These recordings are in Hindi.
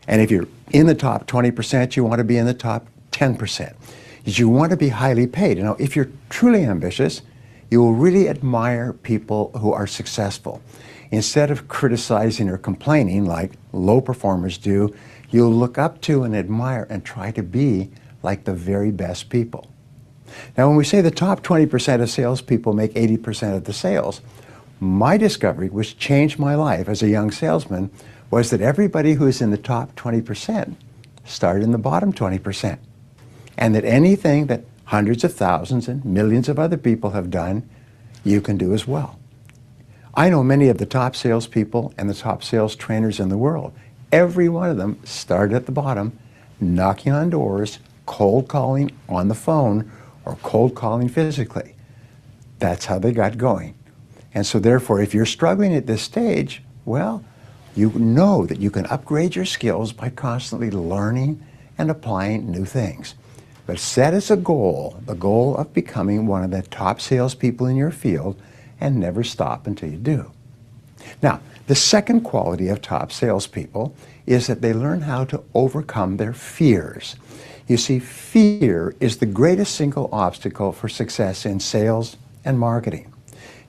And if you're in the top 20%, you want to be in the top 10%. You want to be highly paid. Now, if you're truly ambitious, you will really admire people who are successful. Instead of criticizing or complaining like low performers do, you'll look up to and admire and try to be like the very best people. Now, when we say the top 20% of salespeople make 80% of the sales, my discovery, which changed my life as a young salesman, was that everybody who's in the top 20% started in the bottom 20%. And that anything that hundreds of thousands and millions of other people have done, you can do as well. I know many of the top salespeople and the top sales trainers in the world. Every one of them started at the bottom, knocking on doors, cold calling on the phone, or cold calling physically. That's how they got going. And so therefore, if you're struggling at this stage, well, you know that you can upgrade your skills by constantly learning and applying new things. But set as a goal, the goal of becoming one of the top salespeople in your field, and never stop until you do. Now, the second quality of top salespeople is that they learn how to overcome their fears. You see, fear is the greatest single obstacle for success in sales and marketing.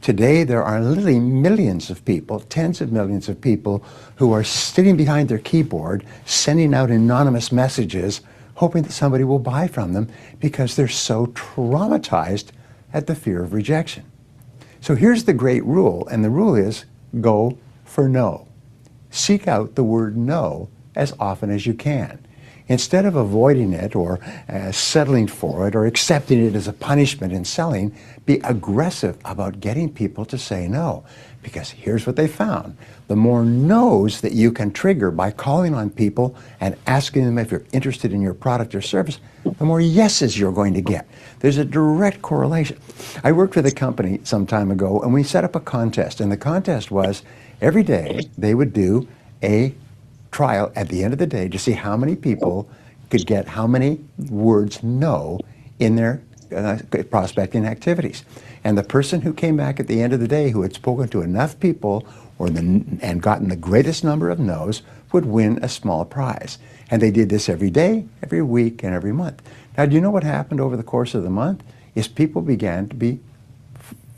Today, there are literally millions of people, tens of millions of people, who are sitting behind their keyboard, sending out anonymous messages, hoping that somebody will buy from them because they're so traumatized at the fear of rejection. So here's the great rule, and the rule is go for no. Seek out the word no as often as you can. Instead of avoiding it or settling for it or accepting it as a punishment in selling, be aggressive about getting people to say no. Because here's what they found. The more no's that you can trigger by calling on people and asking them if you're interested in your product or service, the more yeses you're going to get. There's a direct correlation. I worked with a company some time ago, and we set up a contest. And the contest was every day they would do a trial at the end of the day to see how many people could get how many words no in their prospecting activities. And the person who came back at the end of the day who had spoken to enough people and gotten the greatest number of no's would win a small prize. And they did this every day, every week, and every month. Now, do you know what happened over the course of the month? Is people began to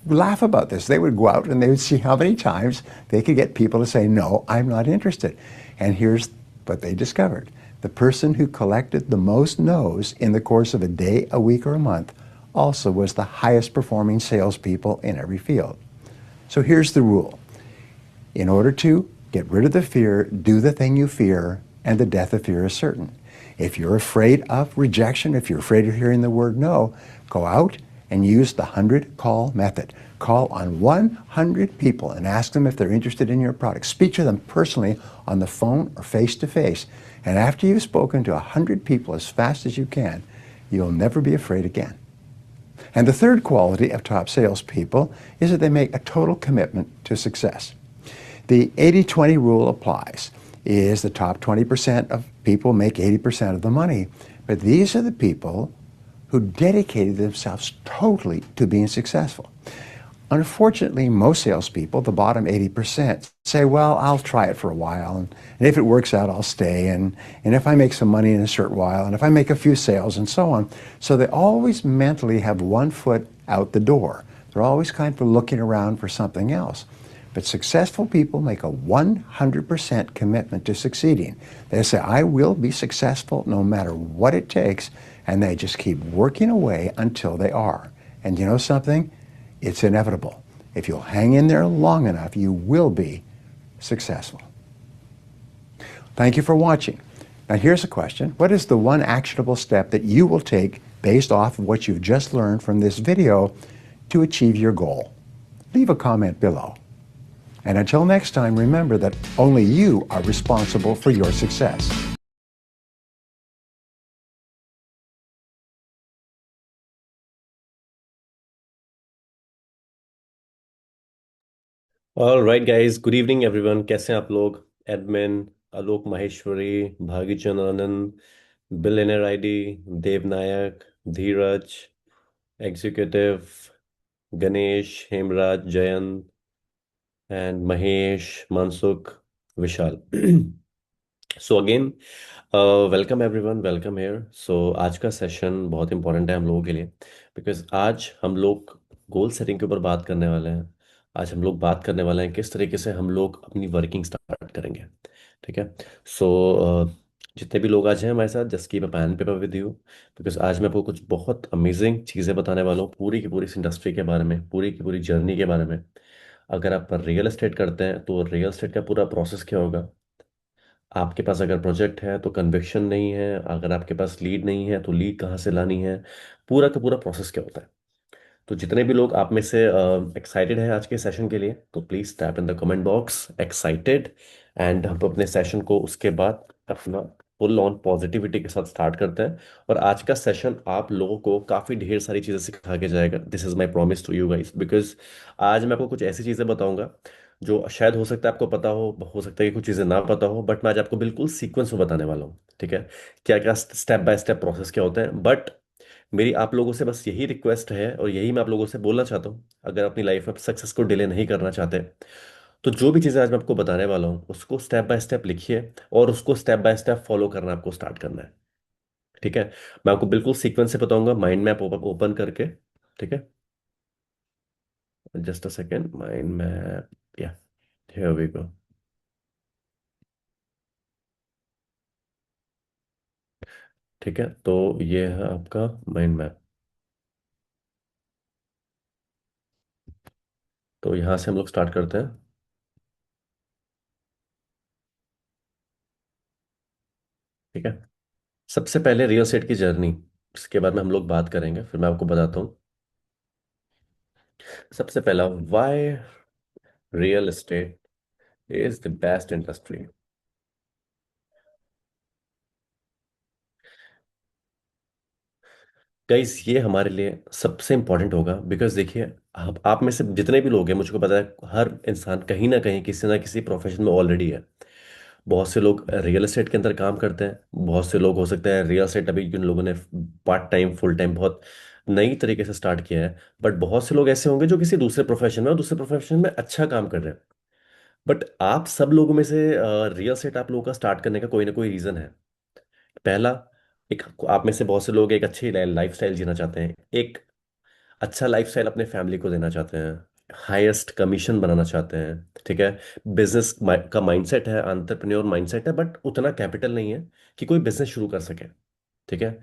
laugh about this. They would go out and they would see how many times they could get people to say, no, I'm not interested. And here's what they discovered. The person who collected the most no's in the course of a day, a week, or a month also was the highest performing salespeople in every field. So here's the rule. In order to get rid of the fear, do the thing you fear, and the death of fear is certain. If you're afraid of rejection, if you're afraid of hearing the word no, go out and use the 100 call method. Call on 100 people and ask them if they're interested in your product. Speak to them personally on the phone or face-to-face. And after you've spoken to 100 people as fast as you can, you'll never be afraid again. And the third quality of top salespeople is that they make a total commitment to success. The 80-20 rule applies. Is the top 20% of people make 80% of the money. But these are the people who dedicated themselves totally to being successful. Unfortunately, most salespeople, the bottom 80%, say, well, I'll try it for a while, and if it works out, I'll stay, and if I make some money in a short while, and if I make a few sales, and so on. So they always mentally have one foot out the door. They're always kind of looking around for something else. But successful people make a 100% commitment to succeeding. They say, I will be successful no matter what it takes, and they just keep working away until they are. And you know something? It's inevitable. If you'll hang in there long enough, you will be successful. Thank you for watching. Now here's a question. What is the one actionable step that you will take based off of what you've just learned from this video to achieve your goal? Leave a comment below. And until next time, remember that only you are responsible for your success. All right, guys. Good evening, everyone. कैसे हैं आप लोग? Admin Alok Maheshwari, Bhagi Chandranan, billionaire ID, Dev Nayak, Dheeraj, executive, Ganesh, Hemraj, Jayant, and Mahesh, Mansukh, Vishal. So again, welcome everyone, welcome here. सो आज का सेशन बहुत इंपॉर्टेंट है हम लोगों के लिए, बिकॉज आज हम लोग गोल सेटिंग के ऊपर बात करने वाले हैं। आज हम लोग बात करने वाले हैं किस तरीके से हम लोग अपनी वर्किंग स्टार्ट करेंगे। ठीक है। सो जितने भी लोग आज हैं हमारे साथ, just keep a pen paper with you, because आज मैं आपको कुछ बहुत अमेजिंग चीज़ें बताने वाला हूँ पूरी की पूरी इस इंडस्ट्री के बारे में, पूरी की पूरी जर्नी के बारे में। अगर आप रियल एस्टेट करते हैं तो रियल एस्टेट का पूरा प्रोसेस क्या होगा। आपके पास अगर प्रोजेक्ट है तो कन्विक्शन नहीं है, अगर आपके पास लीड नहीं है तो लीड कहाँ से लानी है, पूरा का पूरा प्रोसेस क्या होता है। तो जितने भी लोग आप में से एक्साइटेड हैं आज के सेशन के लिए, तो please tap in the comment box excited. And हम अपने सेशन को उसके बाद अपना फुल ऑन पॉजिटिविटी के साथ स्टार्ट करते हैं। और आज का सेशन आप लोगों को काफ़ी ढेर सारी चीज़ें सिखा के जाएगा। This is my promise to you guys, because आज मैं आपको कुछ ऐसी चीज़ें बताऊंगा जो शायद हो सकता है आपको पता हो सकता है कि कुछ चीज़ें ना पता हो, बट मैं आज आपको बिल्कुल सीक्वेंस में बताने वाला हूँ। ठीक है। क्या क्या स्टेप बाय स्टेप प्रोसेस क्या होता है। बट मेरी आप लोगों से बस यही रिक्वेस्ट है और यही मैं आप लोगों से बोलना चाहता हूँ, अगर अपनी लाइफ में सक्सेस को डिले नहीं करना चाहते, तो जो भी चीज़ें आज मैं आपको बताने वाला हूँ उसको स्टेप बाय स्टेप लिखिए और उसको स्टेप बाय स्टेप फॉलो करना आपको स्टार्ट करना है। ठीक है। मैं आपको बिल्कुल सीक्वेंस से बताऊंगा, माइंड मैप ओपन करके। ठीक है। Just a second, mind map, या हियर वी गो। ठीक है, तो ये है आपका माइंड मैप। तो यहाँ से हम लोग स्टार्ट करते हैं। ठीक है। सबसे पहले रियल एस्टेट की जर्नी, इसके बारे में हम लोग बात करेंगे, फिर मैं आपको बताता हूँ। सबसे पहला, why real estate is the best industry. Guys, ये हमारे लिए सबसे इंपॉर्टेंट होगा, बिकॉज देखिए, आप में से जितने भी लोग हैं, मुझको पता है हर इंसान कहीं ना किसी प्रोफेशन में ऑलरेडी है। बहुत से लोग रियल एस्टेट के अंदर काम करते हैं, बहुत से लोग हो सकते हैं रियल एस्टेट अभी जिन लोगों ने पार्ट टाइम फुल टाइम बहुत नई तरीके से स्टार्ट किया है। बट बहुत से लोग ऐसे होंगे जो किसी दूसरे प्रोफेशन में और दूसरे प्रोफेशन में अच्छा काम कर रहे हैं। बट आप सब लोगों में से रियल एस्टेट आप लोगों का स्टार्ट करने का कोई ना कोई रीजन है। पहला, एक आप में से बहुत से लोग एक अच्छी लाइफ स्टाइल जीना चाहते हैं, एक अच्छा लाइफस्टाइल अपने फैमिली को देना चाहते हैं, हाईएस्ट कमीशन बनाना चाहते हैं। ठीक है। बिजनेस का माइंडसेट है, एंटरप्रेन्योर माइंडसेट है, बट उतना कैपिटल नहीं है कि कोई बिजनेस शुरू कर सके। ठीक है।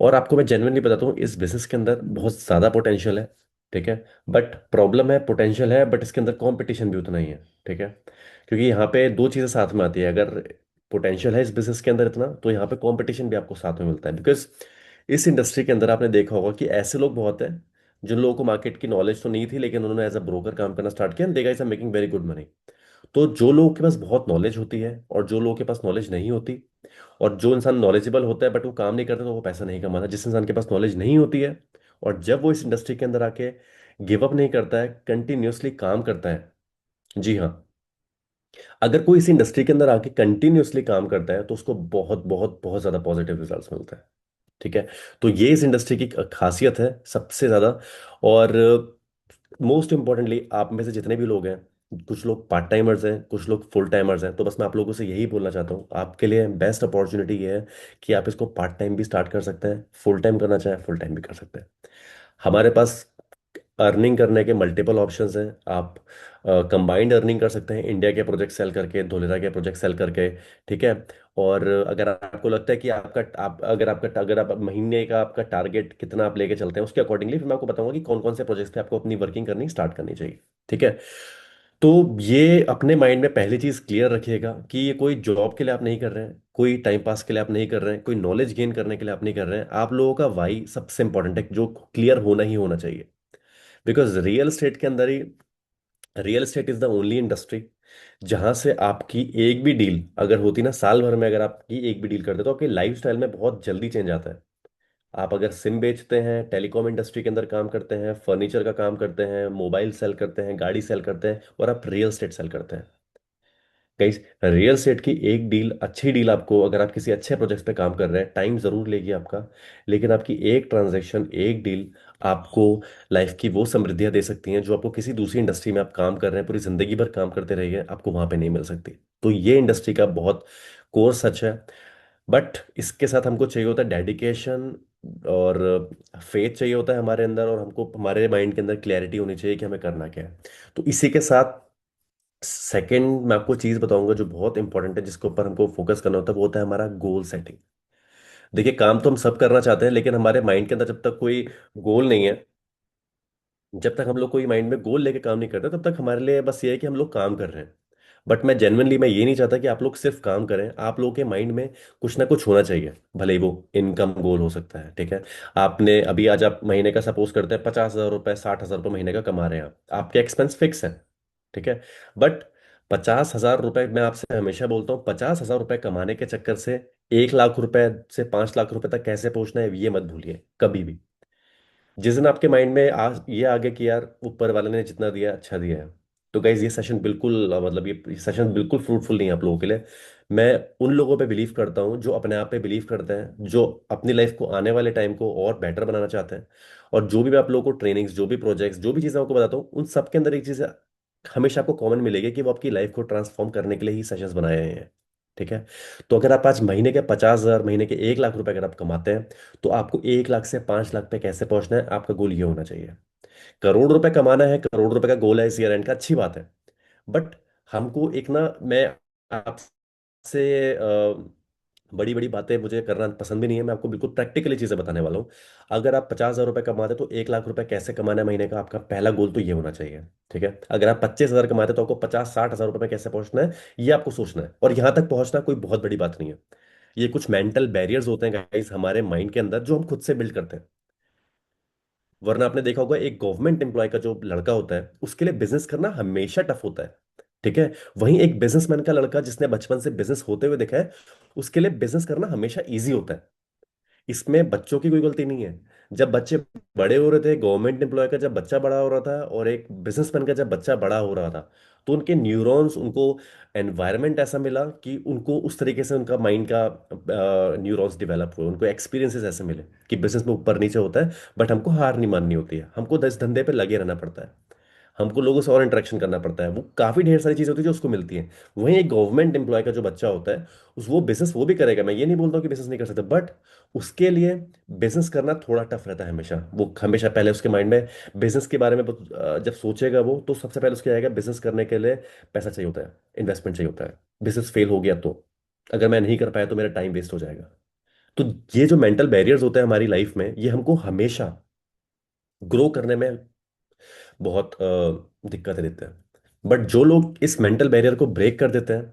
और आपको मैं जेन्युइनली बताता हूँ, इस बिजनेस के अंदर बहुत ज़्यादा पोटेंशियल है। ठीक है। बट प्रॉब्लम है, पोटेंशियल है बट इसके अंदर कंपटीशन भी उतना ही है। ठीक है। क्योंकि यहाँ पे दो चीज़ें साथ में आती है। अगर पोटेंशियल है इस बिजनेस के अंदर इतना, तो यहाँ पे कंपटीशन भी आपको साथ में मिलता है, बिकॉज इस इंडस्ट्री के अंदर आपने देखा होगा कि ऐसे लोग बहुत हैं जिन लोगों को मार्केट की नॉलेज तो नहीं थी, लेकिन उन्होंने एज अ ब्रोकर काम करना स्टार्ट किया, they guys are making very good money. तो जो लोगों के पास बहुत नॉलेज होती है और जो लोगों के पास नॉलेज नहीं होती, और जो इंसान नॉलेजेबल होता है बट वो काम नहीं करता, तो वो पैसा नहीं कमाता। जिस इंसान के पास नॉलेज नहीं होती है और जब वो इस इंडस्ट्री के अंदर आके गिव अप नहीं करता है, कंटिन्यूअसली काम करता है। जी हाँ। अगर कोई इस इंडस्ट्री के अंदर आके कंटिन्यूअसली काम करता है तो उसको बहुत बहुत बहुत ज्यादा पॉजिटिव रिजल्ट्स मिलता है। ठीक है। तो ये इस इंडस्ट्री की खासियत है सबसे ज्यादा। और मोस्ट इंपॉर्टेंटली, आप में से जितने भी लोग हैं, कुछ लोग पार्ट टाइमर्स हैं, कुछ लोग फुल टाइमर्स हैं, तो बस मैं आप लोगों से यही बोलना चाहता हूँ, आपके लिए बेस्ट अपॉर्चुनिटी ये है कि आप इसको पार्ट टाइम भी स्टार्ट कर सकते हैं, फुल टाइम करना चाहें फुल टाइम भी कर सकते हैं। हमारे पास अर्निंग करने के मल्टीपल ऑप्शंस हैं। आप कंबाइंड अर्निंग कर सकते हैं, इंडिया के प्रोजेक्ट सेल करके, धोलेरा के प्रोजेक्ट सेल करके। ठीक है। और अगर आपको लगता है कि अगर आप महीने का आपका टारगेट कितना आप लेके चलते हैं, उसके अकॉर्डिंगली फिर मैं आपको बताऊंगा कि कौन कौन से प्रोजेक्ट्स पे आपको अपनी वर्किंग करनी स्टार्ट करनी चाहिए। ठीक है। तो ये अपने माइंड में पहली चीज क्लियर रखिएगा कि ये कोई जॉब के लिए आप नहीं कर रहे हैं, कोई टाइम पास के लिए आप नहीं कर रहे हैं, कोई नॉलेज गेन करने के लिए आप नहीं कर रहे हैं। आप लोगों का वाई सबसे इंपॉर्टेंट है, जो क्लियर होना ही होना चाहिए। बिकॉज रियल एस्टेट के अंदर ही, real estate is the only industry जहां से आपकी एक भी डील अगर होती ना, साल भर में अगर आपकी एक भी डील करते, तो आपकी लाइफ स्टाइल में बहुत जल्दी चेंज आता है। आप अगर सिम बेचते हैं, टेलीकॉम इंडस्ट्री के अंदर काम करते हैं, फर्नीचर का काम करते हैं, मोबाइल सेल करते हैं, गाड़ी सेल करते हैं, और आप रियल एस्टेट सेल करते हैं, गाइस, रियल एस्टेट की एक डील, अच्छी डील आपको, अगर आप किसी अच्छे प्रोजेक्ट पे काम कर रहे हैं, टाइम जरूर लेगी आपका, लेकिन आपकी एक ट्रांजैक्शन, एक डील आपको लाइफ की वो समृद्धियां दे सकती हैं जो आपको किसी दूसरी इंडस्ट्री में आप काम कर रहे हैं पूरी जिंदगी भर काम करते रहिए, आपको वहां पे नहीं मिल सकती। तो ये इंडस्ट्री का बहुत कोर्स सच है, बट इसके साथ हमको चाहिए होता है डेडिकेशन और फेथ चाहिए होता है हमारे अंदर, और हमको हमारे माइंड के अंदर क्लैरिटी होनी चाहिए कि हमें करना क्या है। तो इसी के साथ सेकंड मैं आपको चीज बताऊंगा जो बहुत इंपॉर्टेंट है, जिसके ऊपर हमको फोकस करना होता है, वो होता है हमारा गोल सेटिंग। देखिए, काम तो हम सब करना चाहते हैं, लेकिन हमारे माइंड के अंदर जब तक कोई गोल नहीं है, जब तक हम लोग कोई माइंड में गोल लेके काम नहीं करते, तब तक हमारे लिए बस ये है कि हम लोग काम कर रहे हैं। बट मैं ये नहीं चाहता कि आप लोग सिर्फ काम करें, आप लोगों के माइंड में कुछ ना कुछ होना चाहिए। भले ही वो इनकम गोल हो सकता है, ठीक है। आपने अभी आज आप महीने का सपोज करते हैं 50,000 रुपए 60,000 रुपये महीने का कमा रहे हैं, आप आपके एक्सपेंस फिक्स है, ठीक है। बट 50,000 रुपए, मैं आपसे हमेशा बोलता हूँ, 50,000 रुपए कमाने के चक्कर से 1 लाख रुपए से 5 लाख रुपए तक कैसे पहुंचना है, ये मत भूलिए कभी भी। जिस दिन आपके माइंड में आज ये आ गया कि यार ऊपर वाले ने जितना दिया अच्छा दिया है, तो गाइज ये सेशन बिल्कुल मतलब ये सेशन बिल्कुल फ्रूटफुल नहीं है आप लोगों के लिए। मैं उन लोगों पे बिलीव करता हूँ जो अपने आप पे बिलीव करते हैं, जो अपनी लाइफ को आने वाले टाइम को और बेटर बनाना चाहते हैं। और जो भी मैं आप लोगों को ट्रेनिंग्स, जो भी प्रोजेक्ट्स, जो भी चीज़ें आपको बताता हूँ, उन सब के अंदर एक चीज़ हमेशा आपको कॉमन मिलेगी कि वो आपकी लाइफ को ट्रांसफॉर्म करने के लिए ही सेशंस बनाए गए हैं, ठीक है। तो अगर आप आज महीने के 50,000, महीने के 1 लाख रुपए अगर आप कमाते हैं, तो आपको 1 लाख से 5 लाख पे कैसे पहुंचना है, आपका गोल ये होना चाहिए। करोड़ रुपए कमाना है, करोड़ रुपए का गोल है इस ईयर एंड का, अच्छी बात है। बट हमको एक ना, मैं आपसे बड़ी बड़ी बातें मुझे करना पसंद भी नहीं है, मैं आपको बिल्कुल प्रैक्टिकली चीजें बताने वाला हूँ। अगर आप 50,000 रुपये कमाते हैं, तो 1 लाख रुपए कैसे कमाना है महीने का, आपका पहला गोल तो ये होना चाहिए, ठीक है। अगर आप 25,000 कमाते हैं, तो आपको 50-60 हज़ार रुपए कैसे पहुंचना है, ये आपको सोचना है। और यहाँ तक पहुंचना कोई बहुत बड़ी बात नहीं है। ये कुछ मेंटल बैरियर्स होते हैं गाइस हमारे माइंड के अंदर, जो हम खुद से बिल्ड करते हैं। वरना आपने देखा होगा, एक गवर्नमेंट एम्प्लॉय का जो लड़का होता है, उसके लिए बिजनेस करना हमेशा टफ होता है, ठीक है। वहीं एक बिजनेसमैन का लड़का जिसने बचपन से बिजनेस होते हुए देखा है, उसके लिए बिजनेस करना हमेशा इजी होता है। इसमें बच्चों की कोई गलती नहीं है। जब बच्चे बड़े हो रहे थे, गवर्नमेंट एम्प्लॉय का जब बच्चा बड़ा हो रहा था और एक बिजनेसमैन का जब बच्चा बड़ा हो रहा था, तो उनके न्यूरॉन्स, उनको एनवायरनमेंट ऐसा मिला कि उनको उस तरीके से उनका माइंड का न्यूरॉन्स डेवलप हुए, उनको एक्सपीरियंसेस ऐसे मिले कि बिजनेस में ऊपर नीचे होता है, बट हमको हार नहीं माननी होती है, हमको इस धंधे पे लगे रहना पड़ता है, हमको लोगों से और इंटरेक्शन करना पड़ता है। वो काफी ढेर सारी चीजें होती है जो उसको मिलती हैं। वहीं एक गवर्नमेंट एम्प्लॉय का जो बच्चा होता है, उस वो बिजनेस वो भी करेगा, मैं ये नहीं बोलता हूँ कि बिजनेस नहीं कर सकता, बट उसके लिए बिजनेस करना थोड़ा टफ रहता है हमेशा। वो हमेशा पहले उसके माइंड में बिजनेस के बारे में जब सोचेगा वो, तो सबसे पहले उसके आएगा बिजनेस करने के लिए पैसा चाहिए होता है, इन्वेस्टमेंट चाहिए होता है। बिजनेस फेल हो गया तो, अगर मैं नहीं कर पाया तो मेरा टाइम वेस्ट हो जाएगा। तो ये जो मेंटल बैरियर्स होते हैं हमारी लाइफ में, ये हमको हमेशा ग्रो करने में बहुत दिक्कतें देते हैं। बट जो लोग इस मेंटल बैरियर को ब्रेक कर देते हैं,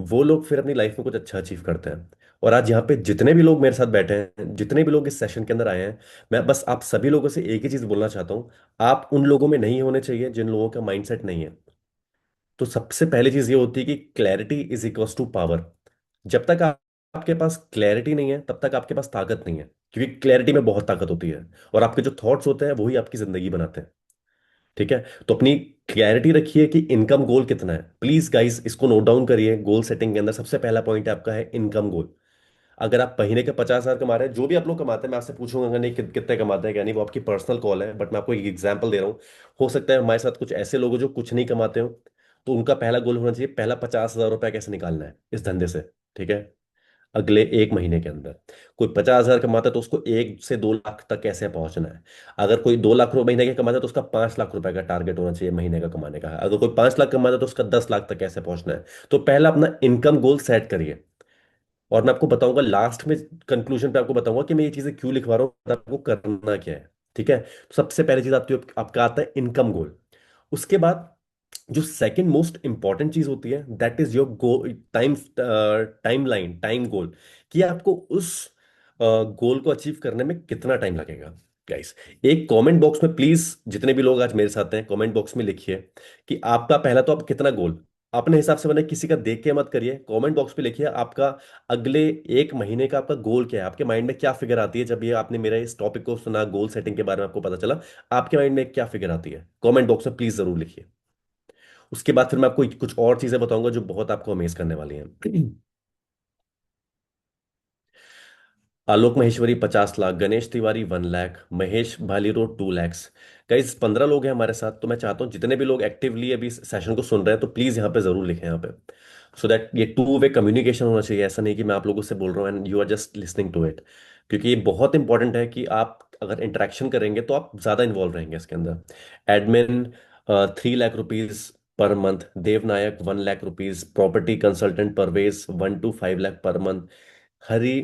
वो लोग फिर अपनी लाइफ में कुछ अच्छा अचीव करते हैं। और आज यहाँ पे जितने भी लोग मेरे साथ बैठे हैं, जितने भी लोग इस सेशन के अंदर आए हैं, मैं बस आप सभी लोगों से एक ही चीज बोलना चाहता हूँ। आप उन लोगों में नहीं होने चाहिए जिन लोगों का माइंडसेट नहीं है। तो सबसे पहली चीज ये होती है कि clarity is equals to power. जब तक आपके पास क्लैरिटी नहीं है, तब तक आपके पास ताकत नहीं है, क्योंकि क्लैरिटी में बहुत ताकत होती है। और आपके जो थॉट्स होते हैं वही आपकी जिंदगी बनाते हैं, ठीक है। तो अपनी क्लैरिटी रखिए कि इनकम गोल कितना है। प्लीज गाइस, इसको नोट डाउन करिए। गोल सेटिंग के अंदर सबसे पहला पॉइंट आपका है इनकम गोल। अगर आप महीने के 50,000 कमा रहे हैं, जो भी आप लोग कमाते हैं, मैं आपसे पूछूंगा अगर नहीं कितने कमाते हैं क्या नहीं, वो आपकी पर्सनल कॉल है, बट मैं आपको एक एग्जांपल दे रहा हूँ। हो सकता है हमारे साथ कुछ ऐसे लोग हो जो कुछ नहीं कमाते हो, तो उनका पहला गोल होना चाहिए, पहला 50,000 रुपया कैसे निकालना है इस धंधे से, ठीक है। अगले 1 महीने के अंदर कोई 50,000 कमाता है, तो उसको 1 से 2 लाख तक कैसे पहुंचना है। अगर कोई 2 लाख रुपए महीने का कमाता है, तो उसका 5 लाख रुपए का टारगेट होना चाहिए महीने का कमाने का। अगर कोई 5 लाख कमाता है, तो उसका 10 लाख तक कैसे पहुंचना है। तो पहला अपना इनकम गोल सेट करिए। और मैं आपको बताऊंगा लास्ट में, कंक्लूजन पे आपको बताऊंगा कि मैं ये चीजें क्यों लिखवा रहा हूँ और आपको करना क्या है, ठीक है। तो सबसे पहली चीज आपका आता है इनकम गोल। उसके बाद जो सेकंड मोस्ट इंपॉर्टेंट चीज होती है, that is your goal time, timeline, time goal, कि आपको उस गोल को अचीव करने में कितना टाइम लगेगा। गाइस, एक कमेंट बॉक्स में प्लीज, जितने भी लोग आज मेरे साथ हैं, कमेंट बॉक्स में लिखिए कि आपका पहला तो आप कितना गोल अपने हिसाब से बना, किसी का देख के मत करिए। कमेंट बॉक्स पे लिखिए आपका अगले 1 महीने का आपका गोल क्या है। आपके माइंड में क्या फिगर आती है जब ये आपने मेरा इस टॉपिक को सुना, गोल सेटिंग के बारे में आपको पता चला, आपके माइंड में क्या फिगर आती है, कमेंट बॉक्स में प्लीज जरूर लिखिए। उसके बाद फिर मैं आपको कुछ और चीजें बताऊंगा जो बहुत आपको अमेज करने वाली हैं। आलोक महेश्वरी 50 लाख, गणेश तिवारी 1 लाख, महेश भालीरो 2 लैक्स। गाइस 15 लोग हैं हमारे साथ, तो मैं चाहता हूँ जितने भी लोग एक्टिवली अभी सेशन को सुन रहे हैं, तो प्लीज यहाँ पे जरूर लिखें यहाँ पे। सो दैट ये टू वे कम्युनिकेशन होना चाहिए। ऐसा नहीं कि मैं आप लोगों से बोल रहा हूँ and you are just listening to it. क्योंकि ये बहुत इंपॉर्टेंट है कि आप अगर इंटरेक्शन करेंगे तो आप ज़्यादा इन्वॉल्व रहेंगे इसके अंदर। Admin 3 lakh rupees per month, Devnayak 1 lakh rupees, property consultant Parvez 1 to 5 lakh per month, Hari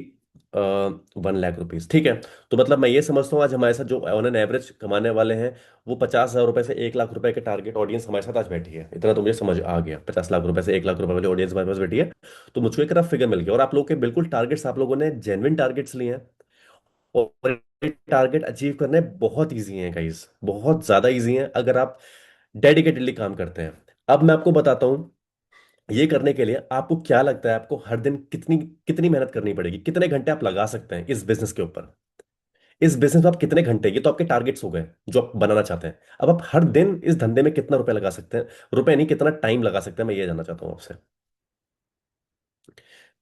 1 lakh rupees. ठीक है। तो मतलब मैं ये समझता हूँ आज हमारे साथ जो ऑन एन एवरेज कमाने वाले हैं वो 50,000 रुपए से 1 लाख रुपए के टारगेट ऑडियंस हमारे साथ आज बैठी है। इतना तो मुझे समझ आ गया, 50 लाख रुपए से 1 लाख रुपए वाली ऑडियंस हमारे पास बैठी है। तो मुझको एक रफ फिगर मिल गया, और आप लोग के बिल्कुल टारगेट्स, आप लोगों ने जेन्युइन टारगेट्स लिए हैं। और टारगेट अचीव करने बहुत ईजी हैं गाइस, बहुत ज्यादा ईजी हैं अगर आप डेडिकेटेडली काम करते हैं। अब मैं आपको बताता हूँ ये करने के लिए आपको क्या लगता है, आपको हर दिन कितनी कितनी मेहनत करनी पड़ेगी, कितने घंटे आप लगा सकते हैं इस बिजनेस के ऊपर। इस बिजनेस में आप कितने घंटे, ये तो आपके टारगेट्स हो गए जो आप बनाना चाहते हैं। अब आप हर दिन इस धंधे में कितना रुपए लगा सकते हैं, रुपए नहीं कितना टाइम लगा सकते हैं, मैं ये जानना चाहता हूं आपसे।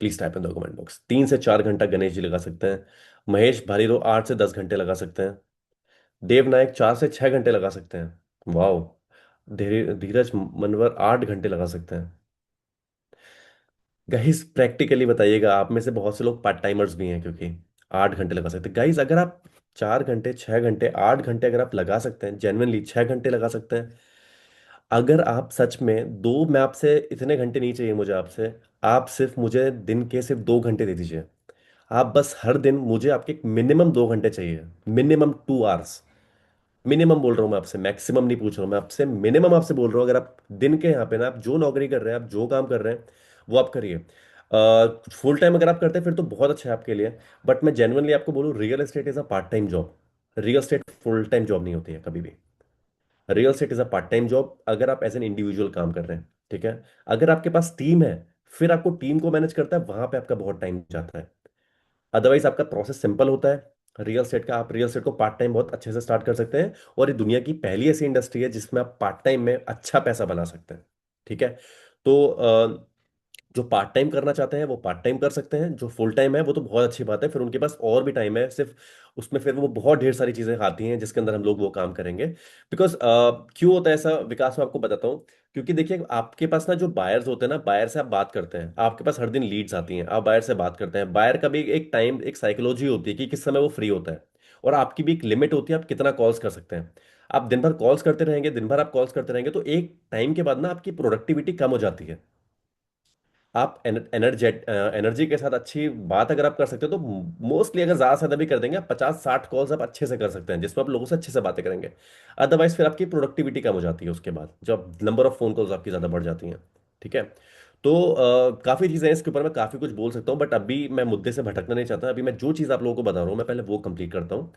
Please type in the comment box. 3 से 4 घंटा गणेश जी लगा सकते हैं। महेश भालीरो 8 से 10 घंटे लगा सकते हैं। देव नायक 4 से 6 घंटे लगा सकते हैं। वाओ। धीरज मनवर 8 घंटे लगा सकते हैं। गाइस प्रैक्टिकली बताइएगा, आप में से बहुत से लोग पार्ट टाइमर्स भी हैं, क्योंकि 8 घंटे लगा सकते हैं। गाइस अगर आप 4 घंटे, 6 घंटे, 8 घंटे अगर आप लगा सकते हैं, जेन्युइनली 6 घंटे लगा सकते हैं। अगर आप सच में दो, मैं आपसे इतने घंटे नहीं चाहिए मुझे आपसे, आप सिर्फ मुझे दिन के सिर्फ 2 घंटे दे दीजिए। आप बस हर दिन मुझे आपके मिनिमम 2 घंटे चाहिए, मिनिमम 2 आवर्स। मिनिमम बोल रहा हूँ मैं आपसे, मैक्सिमम नहीं पूछ रहा हूँ मैं आपसे, मिनिमम आपसे बोल रहा हूँ। अगर आप दिन के यहाँ पे ना, आप जो नौकरी कर रहे हैं, आप जो काम कर रहे हैं वो आप करिए। फुल टाइम अगर आप करते हैं फिर तो बहुत अच्छा है आपके लिए। बट मैं जेनुअनली आपको बोलूँ, real estate is a part time job. Real estate full time job नहीं होती है कभी भी। Real estate is a part time job अगर आप एज एन इंडिविजुअल काम कर रहे हैं। ठीक है। अगर आपके पास टीम है, फिर आपको टीम को मैनेज करता है, वहां पे आपका बहुत टाइम जाता है। अदरवाइज आपका प्रोसेस सिंपल होता है रियल एस्टेट का। आप रियल एस्टेट को पार्ट टाइम बहुत अच्छे से स्टार्ट कर सकते हैं, और ये दुनिया की पहली ऐसी इंडस्ट्री है जिसमें आप पार्ट टाइम में अच्छा पैसा बना सकते हैं। ठीक है। तो जो पार्ट टाइम करना चाहते हैं वो पार्ट टाइम कर सकते हैं, जो फुल टाइम है वो तो बहुत अच्छी बात है, फिर उनके पास और भी टाइम है सिर्फ। उसमें फिर वो बहुत ढेर सारी चीजें आती हैं जिसके अंदर हम लोग वो काम करेंगे। बिकॉज क्यों होता है ऐसा विकास, मैं आपको बताता हूँ। क्योंकि देखिए आपके पास ना जो बायर्स होते हैं ना, बायर से आप बात करते हैं, आपके पास हर दिन लीड्स आती हैं, आप बायर से बात करते हैं। बायर का भी एक टाइम, एक साइकोलॉजी होती है कि किस समय वो फ्री होता है। और आपकी भी एक लिमिट होती है, आप कितना कॉल्स कर सकते हैं। आप दिन भर कॉल्स करते रहेंगे, दिन भर आप कॉल्स करते रहेंगे, तो एक टाइम के बाद ना आपकी प्रोडक्टिविटी कम हो जाती है। आप एनर्जी के साथ अच्छी बात अगर आप कर सकते हो तो मोस्टली, अगर ज्यादा से ज्यादा भी कर देंगे, आप 50-60 कॉल्स आप अच्छे से कर सकते हैं जिसमें आप लोगों से अच्छे से बातें करेंगे। अदरवाइज फिर आपकी प्रोडक्टिविटी कम हो जाती है उसके बाद, जब नंबर ऑफ फोन कॉल्स आपकी ज्यादा बढ़ जाती हैं। ठीक है। तो काफी चीजें हैं इसके ऊपर, मैं काफी कुछ बोल सकता हूँ, बट अभी मैं मुद्दे से भटकना नहीं चाहता। अभी मैं जो चीज आप लोगों को बता रहा हूँ मैं पहले वो कंप्लीट करता हूँ।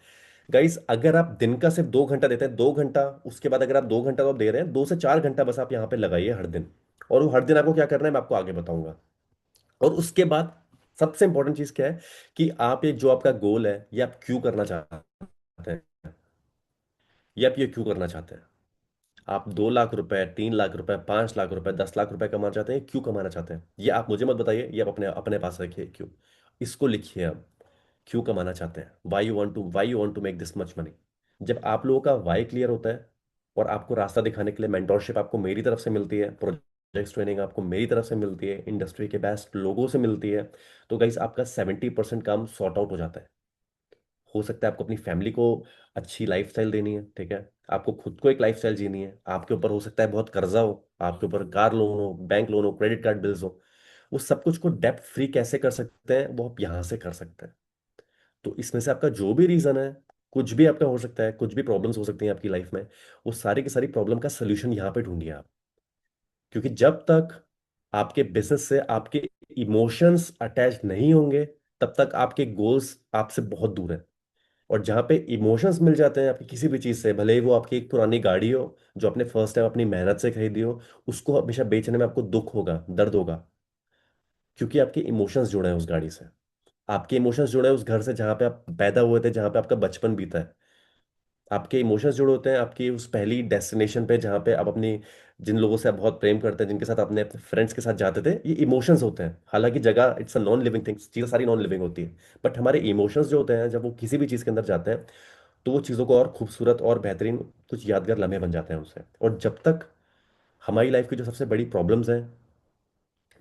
गाइस अगर आप दिन का सिर्फ 2 घंटा देते हैं, 2 घंटा, उसके बाद अगर आप 2 घंटा तो आप दे रहे हैं, 2 से 4 घंटा बस आप यहाँ पे लगाइए हर दिन। और वो हर दिन आपको क्या करना है मैं आपको आगे बताऊंगा। और उसके बाद सबसे इंपॉर्टेंट चीज क्या है, कि आप ये जो आपका गोल है ये आप क्यों करना चाहते हैं, ये आप ये क्यों करना चाहते हैं। आप 2 लाख रुपए, 3 लाख रुपए, 5 लाख रुपए, 10 लाख रुपए कमाना चाहते हैं, क्यों कमाना चाहते हैं, ये आप मुझे मत बताइए, ये आप अपने अपने पास रखिए। क्यों, इसको लिखिए आप। क्यों कमाना चाहते हैं, why you want to make this much money. जब आप लोगों का वाई क्लियर होता है, और आपको रास्ता दिखाने के लिए मेंटोरशिप आपको मेरी तरफ से मिलती है, प्रोजेक्ट्स ट्रेनिंग आपको मेरी तरफ से मिलती है, इंडस्ट्री के बेस्ट लोगों से मिलती है, तो गाइस आपका 70% काम सॉर्ट आउट हो जाता है। हो सकता है आपको अपनी फैमिली को अच्छी लाइफस्टाइल देनी है, ठीक है। आपको खुद को एक लाइफस्टाइल जीनी है, आपके ऊपर हो सकता है बहुत कर्जा हो, आपके ऊपर कार लोन हो, बैंक लोन हो, क्रेडिट कार्ड बिल्स हो। वो सब कुछ को डेप्ट फ्री कैसे कर सकते हैं, वो आप यहां से कर सकते हैं। तो इसमें से आपका जो भी रीजन है, कुछ भी आपका हो सकता है, कुछ भी प्रॉब्लम्स हो सकती हैं आपकी लाइफ में, वो सारी की सारी प्रॉब्लम का सोल्यूशन यहाँ पे ढूंढिए आप। क्योंकि जब तक आपके बिजनेस से आपके इमोशंस अटैच नहीं होंगे, तब तक आपके गोल्स आपसे बहुत दूर है। और जहां पे इमोशंस मिल जाते हैं आपकी किसी भी चीज से, भले ही वो आपकी एक पुरानी गाड़ी हो जो आपने फर्स्ट टाइम अपनी मेहनत से खरीदी हो, उसको हमेशा बेचने में आपको दुख होगा, दर्द होगा। क्योंकि आपके इमोशंस जुड़े हैं उस गाड़ी से, आपके इमोशंस जुड़े हैं उस घर से जहां पे आप पैदा हुए थे, जहां पे आपका बचपन बीता है। आपके इमोशंस जुड़े होते हैं आपकी उस पहली डेस्टिनेशन पे, जहाँ पे आप अपनी, जिन लोगों से आप बहुत प्रेम करते हैं, जिनके साथ अपने अपने फ्रेंड्स के साथ जाते थे, ये इमोशंस होते हैं। हालांकि जगह it's a non living things, चीज़ें सारी नॉन लिविंग होती है, बट हमारे इमोशंस जो होते हैं जब वो किसी भी चीज़ के अंदर जाते हैं, तो वो चीज़ों को और खूबसूरत और बेहतरीन कुछ यादगार लम्हे बन जाते हैं उनसे। और जब तक हमारी लाइफ की जो सबसे बड़ी प्रॉब्लम्स हैं,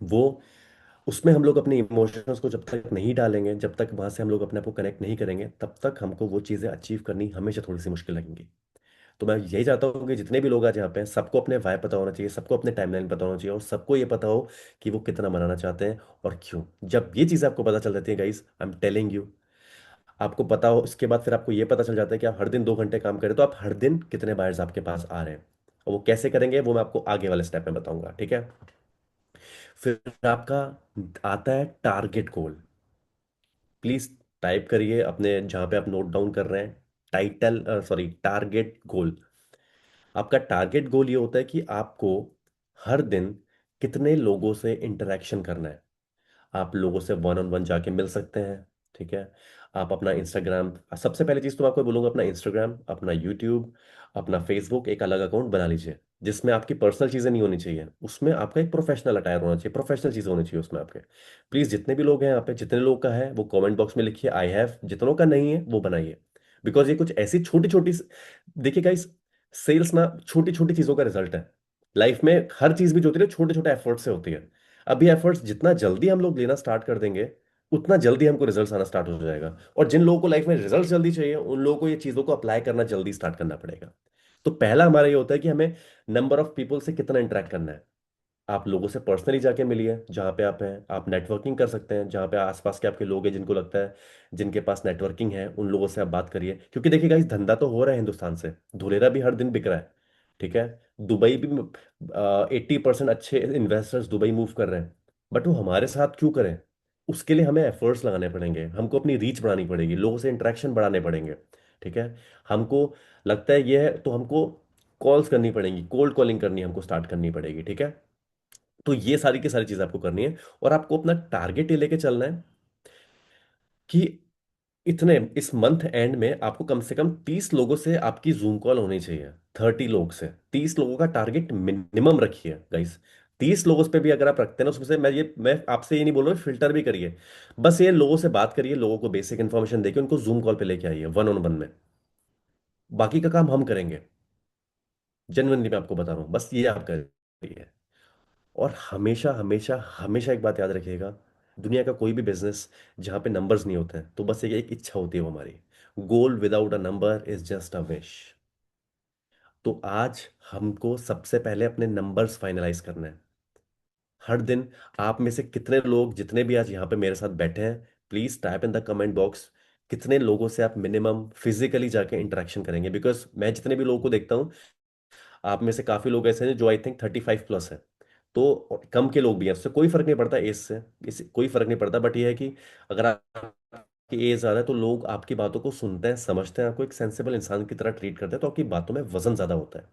वो उसमें हम लोग अपने इमोशंस को जब तक नहीं डालेंगे, जब तक वहां से हम लोग अपने आप को कनेक्ट नहीं करेंगे, तब तक हमको वो चीज़ें अचीव करनी हमेशा थोड़ी सी मुश्किल लगेंगी। तो मैं यही चाहता हूँ कि जितने भी लोग आज यहाँ पे हैं, सबको अपने वाय पता होना चाहिए, सबको अपने टाइमलाइन पता होना चाहिए, और सबको ये पता हो कि वो कितना मनाना चाहते हैं और क्यों। जब ये चीज़ आपको पता चल जाती है guys, I am telling you, आपको पता हो, उसके बाद फिर आपको ये पता चल जाता है कि आप हर दिन 2 घंटे काम करें तो आप हर दिन कितने बायर्स आपके पास आ रहे हैं, और वो कैसे करेंगे वो मैं आपको आगे वाले स्टेप में बताऊंगा, ठीक है। फिर आपका आता है टारगेट गोल। प्लीज टाइप करिए अपने जहां पे आप नोट डाउन कर रहे हैं, टाइटल, सॉरी, टारगेट गोल। आपका टारगेट गोल ये होता है कि आपको हर दिन कितने लोगों से इंटरेक्शन करना है। आप लोगों से वन ऑन वन जाके मिल सकते हैं, ठीक है। आप अपना इंस्टाग्राम, सबसे पहले चीज तो मैं आपको बोलूंगा, अपना इंस्टाग्राम, अपना यूट्यूब, अपना फेसबुक एक अलग अकाउंट बना लीजिए, जिसमें आपकी पर्सनल चीजें नहीं होनी चाहिए, उसमें आपका एक प्रोफेशनल अटायर होना चाहिए, प्रोफेशनल चीजें होनी चाहिए उसमें आपके। प्लीज जितने भी लोग हैं यहाँ पे, जितने लोग का है वो कमेंट बॉक्स में लिखिए आई हैव, जितनों का नहीं है वो बनाइए। बिकॉज ये कुछ ऐसी छोटी छोटी, देखिए गाइस, सेल्स ना छोटी छोटी चीजों का रिजल्ट है। लाइफ में हर चीज भी जो होती है छोटे छोटे एफर्ट से होती है। अभी एफर्ट्स जितना जल्दी हम लोग लेना स्टार्ट कर देंगे, उतना जल्दी हमको रिजल्ट्स आना स्टार्ट हो जाएगा। और जिन लोगों को लाइफ में रिजल्ट्स जल्दी चाहिए, उन लोगों को ये चीजों को अप्लाई करना जल्दी स्टार्ट करना पड़ेगा। तो पहला हमारा ये होता है कि हमें नंबर ऑफ पीपल से कितना इंटरेक्ट करना है। आप लोगों से पर्सनली जाके मिलिए जहाँ पे आप हैं, आप नेटवर्किंग कर सकते हैं जहाँ पे आसपास के आपके लोग हैं जिनको लगता है, जिनके पास नेटवर्किंग है, उन लोगों से आप बात करिए। क्योंकि देखिए गाइस, धंधा तो हो रहा है हिंदुस्तान से, धुलेरा भी हर दिन बिक रहा है, ठीक है। दुबई भी 80% अच्छे इन्वेस्टर्स दुबई मूव कर रहे हैं, बट वो हमारे साथ क्यों करें? उसके लिए हमें एफर्ट्स लगाने पड़ेंगे, हमको अपनी रीच बढ़ानी पड़ेगी, लोगों से इंटरेक्शन बढ़ाने पड़ेंगे, ठीक है। हमको लगता है ये है तो हमको कॉल्स करनी पड़ेंगी, कोल्ड कॉलिंग करनी हमको स्टार्ट करनी पड़ेगी, ठीक है। तो ये सारी की सारी चीजें आपको करनी है, और आपको अपना टारगेट ये लेके चलना है कि इतने इस मंथ एंड में आपको कम से कम 30 लोगों से आपकी जूम कॉल होनी चाहिए। 30 लोग से, 30 लोगों का टारगेट मिनिमम रखिए गाइस। 30 लोगों पे भी अगर आप रखते हैं ना, उसमें से मैं आपसे ये नहीं बोल रहा हूँ फिल्टर भी करिए, बस ये लोगों से बात करिए, लोगों को बेसिक इन्फॉर्मेशन देके उनको जूम कॉल पे लेके आइए वन ऑन वन में। बाकी का काम हम करेंगे, जेनवनली मैं आपको बता रहा हूँ, बस ये आप करिए। और हमेशा हमेशा हमेशा एक बात याद रखिएगा, दुनिया का कोई भी बिजनेस जहाँ पे नंबर्स नहीं होते हैं, तो बस एक इच्छा होती है वो हमारी। Goal without a number is just a wish. तो आज हमको सबसे पहले अपने नंबर्स फाइनलाइज करने हैं। हर दिन आप में से कितने लोग, जितने भी आज यहाँ पे मेरे साथ बैठे हैं, please type in the comment box कितने लोगों से आप मिनिमम फिजिकली जाके इंटरेक्शन करेंगे। बिकॉज मैं जितने भी लोगों को देखता हूँ, आप में से काफी लोग ऐसे हैं जो आई थिंक 35+ है। तो कम के लोग भी हैं, उससे कोई फर्क नहीं पड़ता एज से, इससे कोई फर्क नहीं पड़ता, बट ये है कि अगर आपकी एज ज्यादा है तो लोग आपकी बातों को सुनते हैं, समझते हैं, आपको एक सेंसिबल इंसान की तरह ट्रीट करते हैं, तो आपकी बातों में वजन ज्यादा होता है।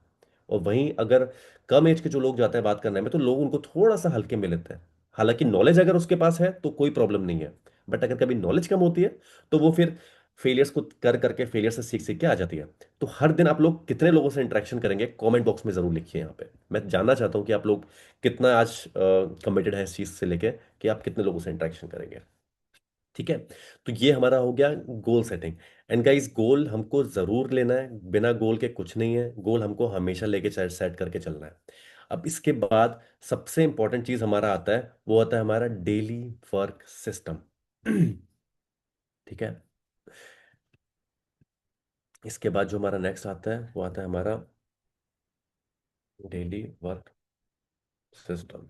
और वहीं अगर कम एज के जो लोग जाते हैं बात करने में, तो लोग उनको थोड़ा सा हल्के में लेते हैं। हालांकि नॉलेज अगर उसके पास है तो कोई प्रॉब्लम नहीं है, बट अगर कभी नॉलेज कम होती है, तो वो फिर फेलियर्स को कर करके, फेलियर से सीख सीख के आ जाती है। तो हर दिन आप लोग कितने लोगों से इंटरेक्शन करेंगे, कमेंट बॉक्स में जरूर लिखिए। यहाँ पे मैं जानना चाहता हूँ कि आप लोग कितना आज कमिटेड है इस चीज से लेके, कि आप कितने लोगों से इंटरेक्शन करेंगे, ठीक है। तो ये हमारा हो गया गोल सेटिंग। एंड गाइस, गोल हमको जरूर लेना है, बिना गोल के कुछ नहीं है, गोल हमको हमेशा लेके सेट करके चलना है। अब इसके बाद सबसे इंपॉर्टेंट चीज हमारा आता है, वो आता है हमारा डेली वर्क सिस्टम। ठीक है। इसके बाद जो हमारा नेक्स्ट आता है वो आता है हमारा डेली वर्क सिस्टम,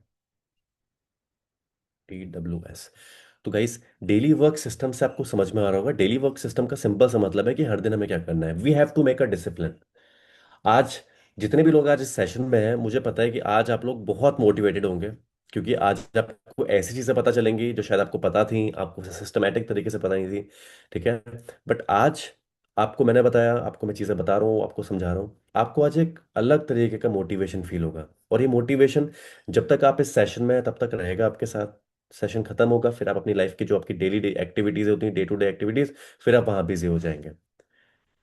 TWS। तो गाइस, डेली वर्क सिस्टम से आपको समझ में आ रहा होगा, डेली वर्क सिस्टम का सिंपल सा मतलब है कि हर दिन हमें क्या करना है, we have to make a discipline. आज जितने भी लोग आज इस सेशन में हैं, मुझे पता है कि आज आप लोग बहुत मोटिवेटेड होंगे, क्योंकि आज आपको ऐसी चीजें पता चलेंगी जो शायद आपको पता थी, आपको सिस्टमैटिक तरीके से पता नहीं थी, ठीक है। बट आज आपको मैंने बताया, आपको मैं चीजें बता रहा हूँ, आपको समझा रहा हूँ, आपको आज एक अलग तरीके का मोटिवेशन फील होगा। और ये मोटिवेशन जब तक आप इस सेशन में हैं तब तक रहेगा आपके साथ। सेशन खत्म होगा, फिर आप अपनी लाइफ की जो आपकी डेली एक्टिविटीज होती हैं, डे टू डे एक्टिविटीज, फिर आप वहां बिजी हो जाएंगे।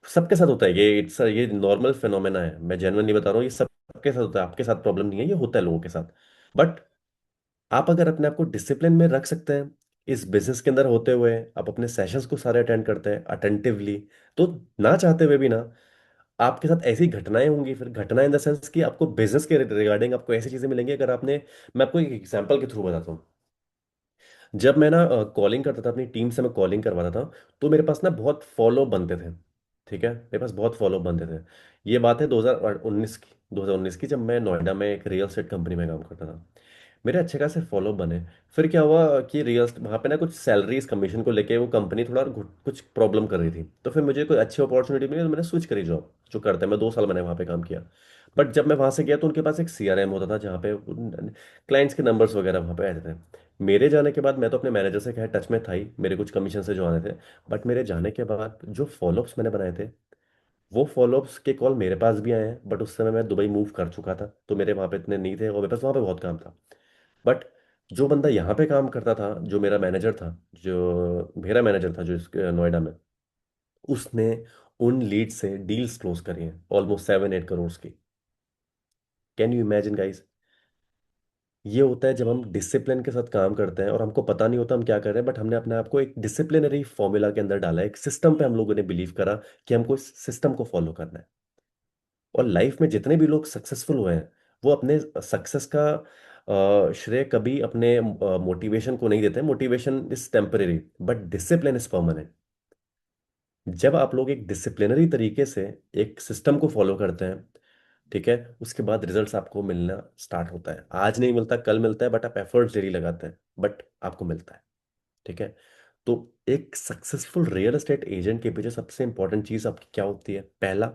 सबके साथ होता है ये, ये नॉर्मल फिनोमेना है, मैं जेन्युइनली बता रहा हूँ, ये सबके साथ होता है, आपके साथ प्रॉब्लम नहीं है, ये होता है लोगों के साथ। बट आप अगर अपने आप को डिसिप्लिन में रख सकते हैं, इस बिजनेस के अंदर होते हुए आप अपने सेशंस को सारे अटेंड करते हैं अटेंटिवली, तो ना चाहते हुए भी ना, आपके साथ ऐसी घटनाएं होंगी, फिर घटना इन द सेंस कि आपको बिजनेस के रिगार्डिंग आपको ऐसी चीजें मिलेंगी। अगर आपने, मैं आपको एक एग्जांपल के थ्रू बताता हूँ। जब मैं ना कॉलिंग करता था अपनी टीम से, मैं कॉलिंग करवाता था, तो मेरे पास ना बहुत फॉलो बनते थे। ठीक है, मेरे पास बहुत फॉलो बनते थे। ये बात है 2019 की, 2019 की, जब मैं नोएडा में एक रियल एस्टेट कंपनी में काम करता था। मेरे अच्छे खासे फॉलो बने। फिर क्या हुआ कि रियल वहाँ पे ना कुछ सैलरीज कमीशन को लेके वो कंपनी थोड़ा कुछ प्रॉब्लम कर रही थी। तो फिर मुझे कोई अच्छी अपॉर्चुनिटी मिली तो मैंने स्विच करी जॉब, जो करते हैं। मैं 2 साल मैंने वहाँ पे काम किया। बट जब मैं वहाँ से गया तो उनके पास एक सीआरएम होता था, जहाँ पे क्लाइंट्स के नंबर्स वगैरह वहाँ पे आते थे। मेरे जाने के बाद मैं तो अपने मैनेजर से खैर टच में था ही, मेरे कुछ कमीशन से जो आने थे। बट मेरे जाने के बाद जो फॉलोअप्स मैंने बनाए थे, वो फॉलोअप्स के कॉल मेरे पास भी आए हैं। बट उस समय मैं दुबई मूव कर चुका था, तो मेरे वहाँ पे इतने नहीं थे, और मेरे पास वहाँ पे बहुत काम था। बट जो बंदा यहाँ पे काम करता था, जो मेरा मैनेजर था, जो नोएडा में, उसने उन लीड से डील्स क्लोज करी हैं ऑलमोस्ट 7-8 करोड़ की। Can you imagine guys? ये होता है जब हम डिसिप्लिन के साथ काम करते हैं और हमको पता नहीं होता हम क्या कर रहे हैं, बट हमने अपने आप को एक डिसिप्लिनरी फॉर्मूला के अंदर डाला है, एक सिस्टम पे हम लोगों ने बिलीव करा कि हमको इस सिस्टम को फॉलो करना है। और लाइफ में जितने भी लोग सक्सेसफुल हुए हैं, वो अपने सक्सेस का श्रेय कभी अपने मोटिवेशन को नहीं देते। Motivation is temporary, but discipline is permanent. जब आप लोग एक डिसिप्लिनरी तरीके से एक सिस्टम को फॉलो करते हैं, ठीक है, उसके बाद रिजल्ट्स आपको मिलना स्टार्ट होता है। आज नहीं मिलता, कल मिलता है, बट आप एफर्ट्स डेली लगाते हैं, बट आपको मिलता है। ठीक है। तो एक सक्सेसफुल रियल एस्टेट एजेंट के पीछे सबसे इंपॉर्टेंट चीज आपकी क्या होती है? पहला,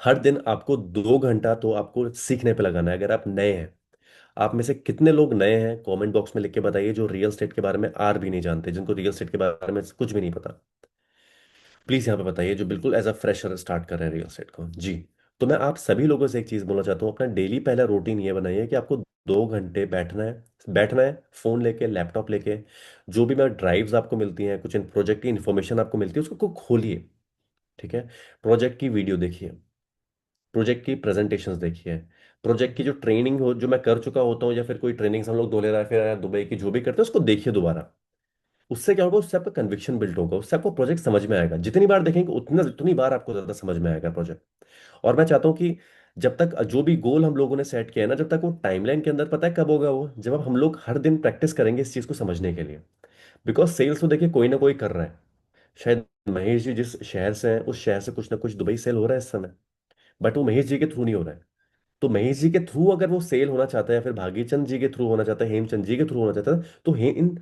हर दिन आपको 2 घंटा तो आपको सीखने पे लगाना है। अगर आप नए हैं, आप में से कितने लोग नए हैं कमेंट बॉक्स में लिख के बताइए, जो रियल एस्टेट के बारे में आर भी नहीं जानते, जिनको रियल एस्टेट के बारे में कुछ भी नहीं पता। प्लीज यहाँ पे बताइए, जो बिल्कुल एज अ फ्रेशर स्टार्ट कर रहे हैं रियल एस्टेट को। जी। तो मैं आप सभी लोगों से एक चीज बोलना चाहता हूँ, अपना डेली पहला रूटीन ये बनाइए कि आपको 2 घंटे बैठना है। बैठना है, फोन लेके, लैपटॉप लेके, जो भी मैं ड्राइव्स आपको मिलती हैं, कुछ प्रोजेक्ट की इंफॉर्मेशन आपको मिलती है, उसको खोलिए। ठीक है। प्रोजेक्ट की वीडियो देखिए, प्रोजेक्ट की प्रेजेंटेशंस देखिए, प्रोजेक्ट की जो ट्रेनिंग हो, जो मैं कर चुका होता हूँ, या फिर कोई ट्रेनिंग्स हम लोग दो ले रहा है, फिर दुबई की जो भी करते हैं उसको देखिए दोबारा। उससे क्या होगा? उससे आपका कन्विक्शन बिल्ड होगा, उससे आपको प्रोजेक्ट समझ में आएगा। जितनी बार देखेंगे उतनी बार आपको ज्यादा समझ में आएगा प्रोजेक्ट। और मैं चाहता हूँ कि जब तक जो भी गोल हम लोगों ने सेट किया है ना, जब तक वो टाइमलाइन के अंदर, पता है कब होगा वो? जब हम लोग हर दिन प्रैक्टिस करेंगे इस चीज को समझने के लिए। बिकॉज सेल्स तो देखिए कोई ना कोई कर रहा है। शायद महेश जी जिस शहर से हैं, उस शहर से कुछ ना कुछ दुबई सेल हो रहा है इस समय, बट वो महेश जी के थ्रू नहीं हो रहा है। तो महेश जी के थ्रू अगर वो सेल होना चाहता है, या फिर भागीचंद जी के थ्रू होना चाहता है, हेमचंद जी के थ्रू होना चाहता है, तो इन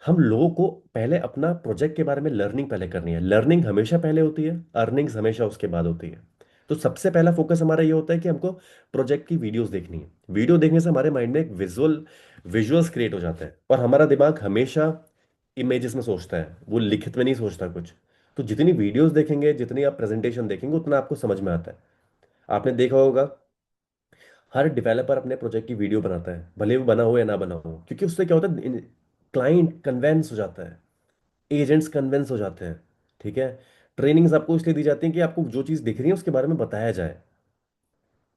हम लोगों को पहले अपना प्रोजेक्ट के बारे में लर्निंग पहले करनी है। लर्निंग हमेशा पहले होती है, अर्निंग्स हमेशा उसके बाद होती है। तो सबसे पहला फोकस हमारा ये होता है कि हमको प्रोजेक्ट की वीडियोस देखनी है। वीडियो देखने से हमारे माइंड में एक विजुअल्स क्रिएट हो जाते हैं, और हमारा दिमाग हमेशा इमेजेस में सोचता है, वो लिखित में नहीं सोचता कुछ। तो जितनी वीडियोस देखेंगे, जितनी आप प्रेजेंटेशन देखेंगे, उतना आपको समझ में आता है। आपने देखा होगा, हर डेवलपर अपने प्रोजेक्ट की वीडियो बनाता है, भले वो बना हो या ना बना हो, क्योंकि उससे क्या होता है, क्लाइंट कन्वेंस हो जाता है, एजेंट्स कन्विंस हो जाते हैं। ठीक है। ट्रेनिंग्स आपको इसलिए दी जाती हैं कि आपको जो चीज़ दिख रही है उसके बारे में बताया जाए।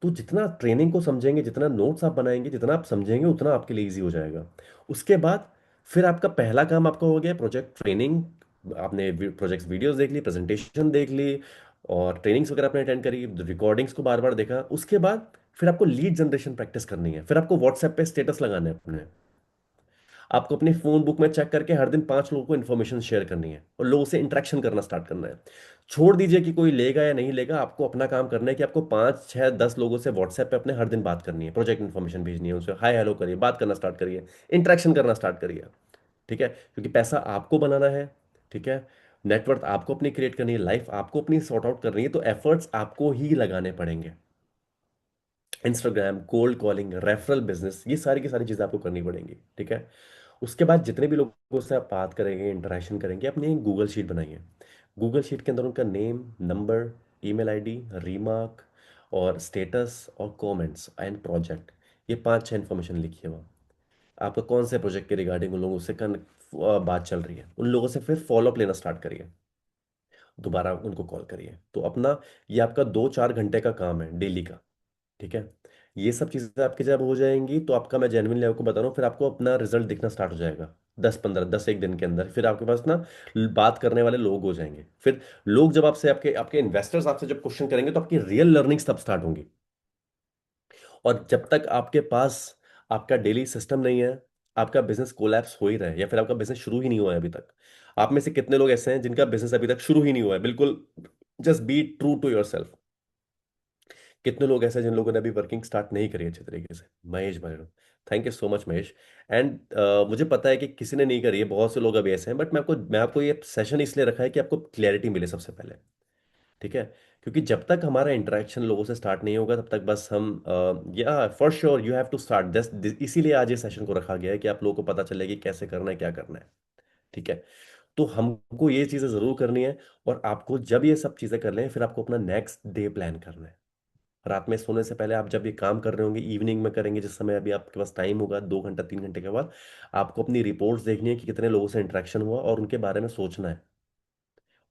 तो जितना ट्रेनिंग को समझेंगे, जितना नोट्स आप बनाएंगे, जितना आप समझेंगे, उतना आपके लिए इजी हो जाएगा। उसके बाद फिर आपका पहला काम आपका हो गया प्रोजेक्ट ट्रेनिंग। आपने प्रोजेक्ट्स वीडियोस देख ली, प्रेजेंटेशन देख ली, और ट्रेनिंग्स वगैरह आपने अटेंड करी, रिकॉर्डिंग्स को बार बार देखा। उसके बाद फिर आपको लीड जनरेशन प्रैक्टिस करनी है। फिर आपको व्हाट्सएप पे स्टेटस लगाना है अपने। आपको अपनी फोन बुक में चेक करके हर दिन 5 लोगों को इन्फॉर्मेशन शेयर करनी है, और लोगों से इंटरेक्शन करना स्टार्ट करना है। छोड़ दीजिए कि कोई लेगा या नहीं लेगा, आपको अपना काम करना है कि आपको 5 6 10 लोगों से व्हाट्सएप पे अपने हर दिन बात करनी है, प्रोजेक्ट इन्फॉर्मेशन भेजनी है, उनसे हाय हेलो करिए, बात करना स्टार्ट करिए, इंटरेक्शन करना स्टार्ट करिए। ठीक है, क्योंकि पैसा आपको बनाना है। ठीक है। नेटवर्थ आपको अपनी क्रिएट करनी है, लाइफ आपको अपनी सॉर्ट आउट करनी है, तो एफर्ट्स आपको ही लगाने पड़ेंगे। Instagram, cold calling, referral business, ये सारी की सारी चीजें आपको करनी पड़ेंगी। ठीक है। उसके बाद जितने भी लोगों से आप बात करेंगे, इंटरेक्शन करेंगे, अपनी एक गूगल शीट बनाइए। गूगल शीट के अंदर उनका name, number, email ID, remark, और स्टेटस, और कमेंट्स एंड प्रोजेक्ट, ये 5 6 इन्फॉर्मेशन लिखिए वहाँ। आपका कौन से प्रोजेक्ट के रिगार्डिंग उन लोगों से बात चल रही है, उन लोगों से फिर फॉलोअप लेना स्टार्ट करिए। दोबारा उनको कॉल करिए। तो अपना ये आपका 2 4 घंटे का काम है डेली का। ठीक है। ये सब चीजें आपके जब हो जाएंगी, तो आपका, मैं जेन्युइनली आपको बता रहा हूँ, फिर आपको अपना रिजल्ट दिखना स्टार्ट हो जाएगा। 10 एक दिन के अंदर फिर आपके पास ना बात करने वाले लोग हो जाएंगे। फिर लोग जब आपसे आपके आपके इन्वेस्टर्स आपसे जब क्वेश्चन करेंगे तो आपकी रियल लर्निंग्स तब स्टार्ट होंगी। और जब तक आपके पास आपका डेली सिस्टम नहीं है, आपका बिजनेस कोलैप्स हो ही रहा है या फिर आपका बिजनेस शुरू ही नहीं हुआ है अभी तक। आप में से कितने लोग ऐसे हैं जिनका बिजनेस अभी तक शुरू ही नहीं हुआ है? बिल्कुल, just be true to yourself. कितने लोग ऐसे हैं जिन लोगों ने अभी वर्किंग स्टार्ट नहीं करी अच्छे तरीके से? महेश भाई, thank you so much Mahesh. And मुझे पता है कि किसी ने नहीं करी है, बहुत से लोग अभी ऐसे हैं, बट मैं आपको ये सेशन इसलिए रखा है कि आपको क्लैरिटी मिले सबसे पहले। ठीक है? क्योंकि जब तक हमारा इंटरेक्शन लोगों से स्टार्ट नहीं होगा तब तक बस हम या for sure you have to start just, इसीलिए आज ये सेशन को रखा गया है कि आप लोगों को पता चले कि कैसे करना है, क्या करना है। ठीक है? तो हमको ये चीजें जरूर करनी है। और आपको जब ये सब चीजें कर लें फिर आपको अपना नेक्स्ट डे प्लान करना है। रात में सोने से पहले आप जब ये काम कर रहे होंगे, इवनिंग में करेंगे जिस समय अभी आपके पास टाइम होगा, 2 घंटा 3 घंटे के बाद, आपको अपनी रिपोर्ट्स देखनी है कि कितने लोगों से इंटरेक्शन हुआ और उनके बारे में सोचना है।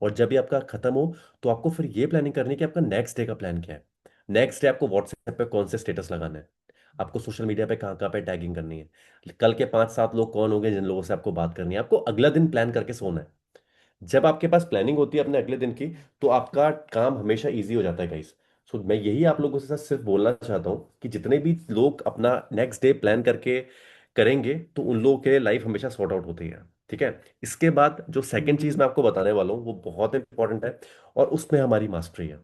और जब ये आपका खत्म हो तो आपको फिर ये प्लानिंग करनी है कि आपका नेक्स्ट डे का प्लान क्या है। नेक्स्ट डे आपको व्हाट्सएप पे कौन से स्टेटस लगाना है, आपको सोशल मीडिया पे कहाँ कहाँ पे टैगिंग करनी है, कल के 5-7 लोग कौन होंगे जिन लोगों से आपको बात करनी है। आपको अगला दिन प्लान करके सोना है। जब आपके पास प्लानिंग होती है अपने अगले दिन की, तो आपका काम हमेशा इजी हो जाता है गाइस। सो मैं यही आप लोगों से सिर्फ बोलना चाहता हूँ कि जितने भी लोग अपना नेक्स्ट डे प्लान करके करेंगे तो उन लोगों के लाइफ हमेशा सॉर्ट आउट होती है। ठीक है? इसके बाद जो सेकंड चीज मैं आपको बताने वाला हूँ वो बहुत इंपॉर्टेंट है, और उसमें हमारी मास्टरी है।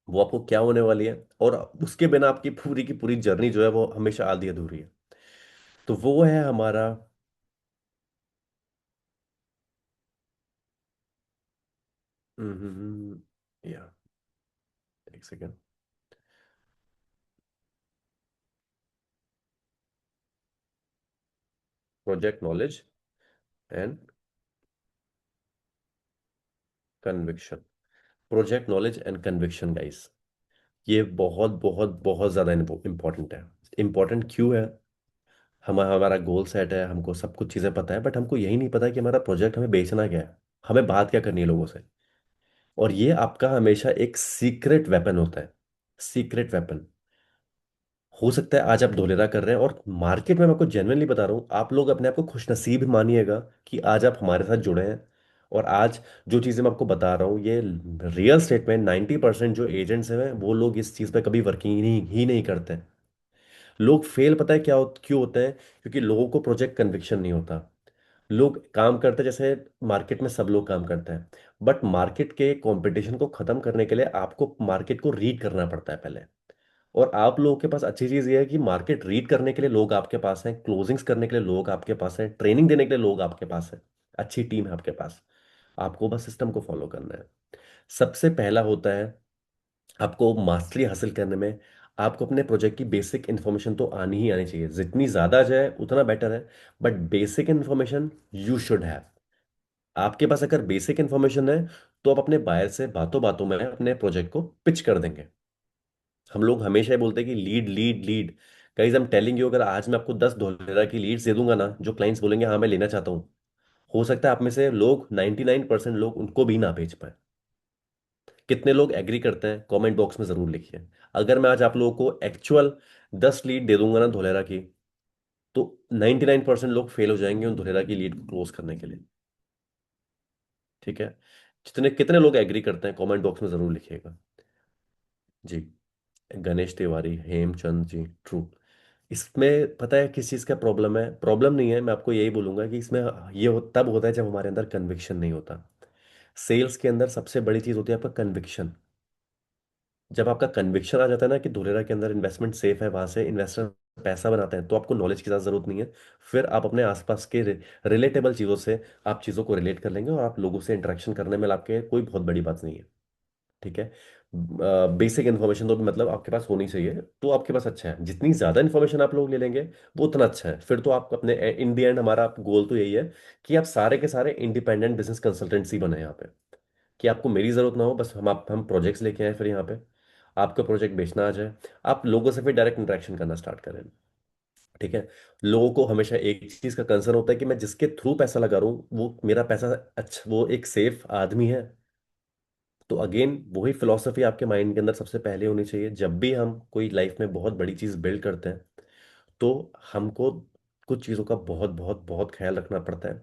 वो आपको क्या होने वाली है, और उसके बिना आपकी पूरी की पूरी जर्नी जो है वो हमेशा आधी अधूरी है। तो वो है हमारा या एक second, project knowledge and conviction. Project knowledge and conviction guys, ये बहुत बहुत बहुत ज़्यादा इंपॉर्टेंट है। इंपॉर्टेंट क्यों है? हमारा गोल सेट है, हमको सब कुछ चीज़ें पता है, बट हमको यही नहीं पता कि हमारा प्रोजेक्ट हमें बेचना क्या है, हमें बात क्या करनी है लोगों से। और ये आपका हमेशा एक सीक्रेट वेपन होता है। Secret weapon. हो सकता है आज आप धोलेरा कर रहे हैं और मार्केट में, मैं आपको जेन्युइनली बता रहा हूँ, आप लोग अपने आप को खुशनसीब मानिएगा कि आज आप हमारे साथ जुड़े हैं। और आज जो चीज़ें मैं आपको बता रहा हूँ ये रियल स्टेटमेंट, 90% जो एजेंट्स हैं वो लोग इस चीज़ पे कभी वर्किंग ही नहीं करते हैं। लोग फेल पता है क्यों होते हैं? क्योंकि लोगों को प्रोजेक्ट कन्विक्शन नहीं होता। लोग काम करते हैं जैसे मार्केट में सब लोग काम करते हैं, बट मार्केट के कंपटीशन को खत्म करने के लिए आपको मार्केट को रीड करना पड़ता है पहले। और आप लोगों के पास अच्छी चीज ये है कि मार्केट रीड करने के लिए लोग आपके पास हैं, क्लोजिंग्स करने के लिए लोग आपके पास हैं, ट्रेनिंग देने के लिए लोग आपके पास हैं। अच्छी टीम है आपके पास। आपको बस सिस्टम को फॉलो करना है। सबसे पहला होता है आपको मास्टरी हासिल करने में, आपको अपने प्रोजेक्ट की बेसिक इन्फॉर्मेशन तो आनी ही आनी चाहिए, जितनी ज्यादा आ जाए उतना बेटर है। But basic information you should have. आपके पास अगर बेसिक इन्फॉर्मेशन है तो आप अपने बायर से बातों बातों में अपने प्रोजेक्ट को पिच कर देंगे। हम लोग हमेशा ही बोलते हैं कि lead lead lead. Guys I am telling you, अगर आज मैं आपको 10 डॉलर की लीड्स दे दूंगा ना, जो क्लाइंट्स बोलेंगे हाँ मैं लेना चाहता हूँ, हो सकता है आप में से लोग 99% लोग उनको भी ना बेच पाए। कितने लोग एग्री करते हैं कमेंट बॉक्स में जरूर लिखिए। अगर मैं आज आप लोगों को एक्चुअल 10 लीड दे दूंगा ना धोलेरा की, तो 99% लोग फेल हो जाएंगे उन धोलेरा की लीड को क्लोज करने के लिए। ठीक है? जितने कितने लोग एग्री करते हैं कमेंट बॉक्स में जरूर लिखिएगा। जी। गणेश तिवारी, हेमचंद जी, ट्रू। इसमें पता है किस चीज़ का प्रॉब्लम है? प्रॉब्लम नहीं है, मैं आपको यही बोलूंगा कि इसमें ये तब होता है जब हमारे अंदर कन्विक्शन नहीं होता। सेल्स के अंदर सबसे बड़ी चीज़ होती है आपका कन्विक्शन। जब आपका कन्विक्शन आ जाता है ना कि धोलेरा के अंदर इन्वेस्टमेंट सेफ है, वहां से इन्वेस्टर पैसा बनाते हैं, तो आपको नॉलेज की ज़्यादा जरूरत नहीं है। फिर आप अपने आसपास के रिलेटेबल चीज़ों से आप चीज़ों को रिलेट कर लेंगे और आप लोगों से इंटरेक्शन करने में आपके कोई बहुत बड़ी बात नहीं है। ठीक है? बेसिक इन्फॉर्मेशन तो मतलब आपके पास होनी चाहिए, तो आपके पास अच्छा है। जितनी ज़्यादा इन्फॉर्मेशन आप लोग ले लेंगे वो उतना अच्छा है। फिर तो आप अपने इन दी एंड हमारा गोल तो यही है कि आप सारे के सारे इंडिपेंडेंट बिजनेस कंसल्टेंसी बने यहाँ पे, कि आपको मेरी ज़रूरत ना हो, बस हम प्रोजेक्ट्स लेके आए फिर यहाँ पे आपका प्रोजेक्ट बेचना आ जाए, आप लोगों से फिर डायरेक्ट इंटरेक्शन करना स्टार्ट करें। ठीक है? लोगों को हमेशा एक चीज़ का कंसर्न होता है कि मैं जिसके थ्रू पैसा लगा रहा हूँ वो मेरा पैसा, अच्छा वो एक सेफ आदमी है। तो अगेन वही फिलॉसफी आपके माइंड के अंदर सबसे पहले होनी चाहिए जब भी हम कोई लाइफ में बहुत बड़ी चीज बिल्ड करते हैं। तो हमको कुछ चीज़ों का बहुत बहुत बहुत ख्याल रखना पड़ता है।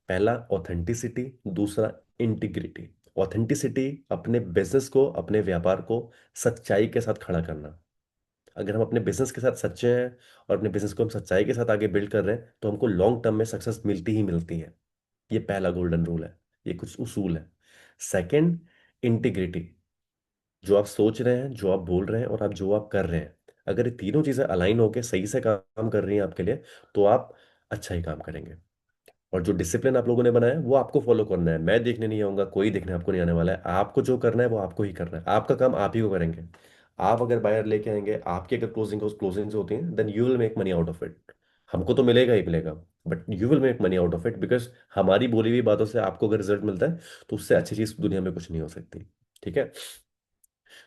पहला ऑथेंटिसिटी, दूसरा इंटीग्रिटी। ऑथेंटिसिटी, अपने बिजनेस को, अपने व्यापार को सच्चाई के साथ खड़ा करना। अगर हम अपने बिजनेस के साथ सच्चे हैं और अपने बिजनेस को हम सच्चाई के साथ आगे बिल्ड कर रहे हैं तो हमको लॉन्ग टर्म में सक्सेस मिलती ही मिलती है। ये पहला गोल्डन रूल है, ये कुछ उसूल है। Second, integrity. जो आप सोच रहे हैं, जो आप बोल रहे हैं और आप जो आप कर रहे हैं, अगर ये तीनों चीजें अलाइन होकर सही से काम कर रही हैं आपके लिए, तो आप अच्छा ही काम करेंगे। और जो डिसिप्लिन आप लोगों ने बनाया है वो आपको फॉलो करना है। मैं देखने नहीं आऊंगा, कोई देखने आपको नहीं आने वाला है। आपको जो करना है वो आपको ही करना है, आपका काम आप ही को करेंगे। आप अगर बायर लेके आएंगे, आपकी अगर क्लोजिंग होती है, then you will make money out of it. हमको तो मिलेगा ही मिलेगा, but you will make money out of it, because हमारी बोली हुई बातों से आपको अगर रिजल्ट मिलता है तो उससे अच्छी चीज दुनिया में कुछ नहीं हो सकती। ठीक है।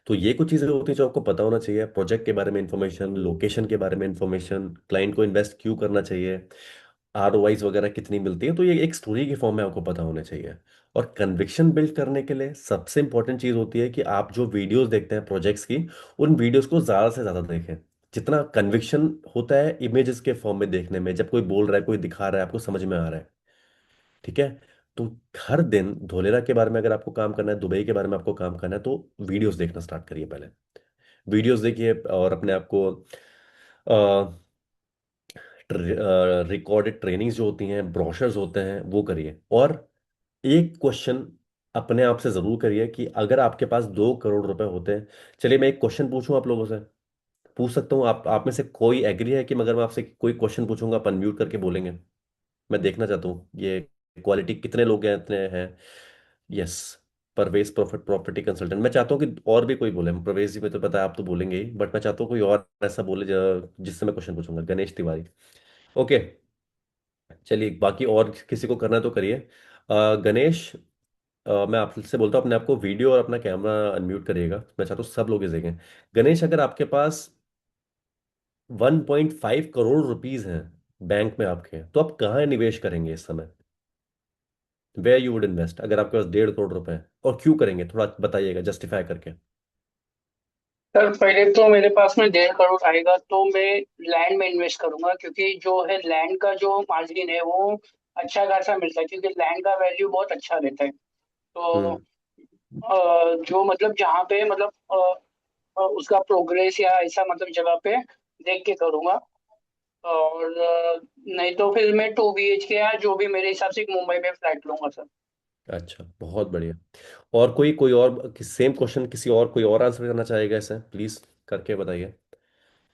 तो ये कुछ चीजें होती हैं जो आपको पता होना चाहिए। प्रोजेक्ट के बारे में इंफॉर्मेशन, लोकेशन के बारे में इंफॉर्मेशन, क्लाइंट को इन्वेस्ट क्यों करना चाहिए, आरओआईज वगैरह कितनी मिलती है, तो ये एक स्टोरी के फॉर्म में आपको पता होना चाहिए। और कन्विक्शन बिल्ड करने के लिए सबसे इंपॉर्टेंट चीज होती है कि आप जो वीडियोस देखते हैं प्रोजेक्ट्स की, उन वीडियोस को ज्यादा से ज्यादा देखें। जितना कन्विक्शन होता है इमेजेस के फॉर्म में देखने में, जब कोई बोल रहा है, कोई दिखा रहा है, आपको समझ में आ रहा है। ठीक है। तो हर दिन धोलेरा के बारे में अगर आपको काम करना है, दुबई के बारे में आपको काम करना है, तो वीडियोस देखना स्टार्ट करिए पहले। वीडियोस देखिए और अपने आप को रिकॉर्डेड ट्रेनिंग्स जो होती हैं, ब्रोशर्स होते हैं, वो करिए। और एक क्वेश्चन अपने आप से जरूर करिए कि अगर आपके पास 2 करोड़ रुपए होते हैं। चलिए मैं एक क्वेश्चन पूछूं आप लोगों से, पूछ सकता हूँ? आप में से कोई एग्री है कि मगर मैं आपसे कोई क्वेश्चन पूछूंगा आप अनम्यूट करके बोलेंगे? मैं देखना चाहता हूँ ये क्वालिटी, कितने लोग हैं, इतने हैं। यस। Parvez property consultant. मैं चाहता हूँ कि और भी कोई बोले। प्रवेश जी, में तो पता है आप तो बोलेंगे ही, बट मैं चाहता हूँ कोई और ऐसा बोले जिससे मैं क्वेश्चन पूछूंगा। गणेश तिवारी। ओके। चलिए, बाकी और किसी को करना है तो करिए। गणेश, मैं आपसे बोलता हूँ अपने आप को वीडियो और अपना कैमरा अनम्यूट करिएगा। मैं चाहता हूँ सब लोग इसे देखें। गणेश, अगर आपके पास 1.5 करोड़ रुपीज हैं बैंक में आपके, तो आप कहाँ निवेश करेंगे इस समय? वे यू वुड इन्वेस्ट अगर आपके पास 1.5 करोड़ रुपए हैं, और क्यों करेंगे थोड़ा बताइएगा जस्टिफाई करके। सर पहले तो मेरे पास में 1.5 करोड़ आएगा तो मैं लैंड में इन्वेस्ट करूंगा, क्योंकि जो है लैंड का जो मार्जिन है वो अच्छा खासा मिलता है, क्योंकि लैंड का वैल्यू बहुत अच्छा रहता है। तो हम्म। जो मतलब जहाँ पे मतलब उसका प्रोग्रेस या ऐसा मतलब जगह पे देख के करूंगा। और नहीं तो फिर मैं 2 BHK या जो भी मेरे हिसाब से मुंबई में फ्लैट लूंगा सर। अच्छा, बहुत बढ़िया। और कोई कोई और सेम क्वेश्चन किसी और, कोई और आंसर करना चाहेगा इसे? प्लीज करके बताइए।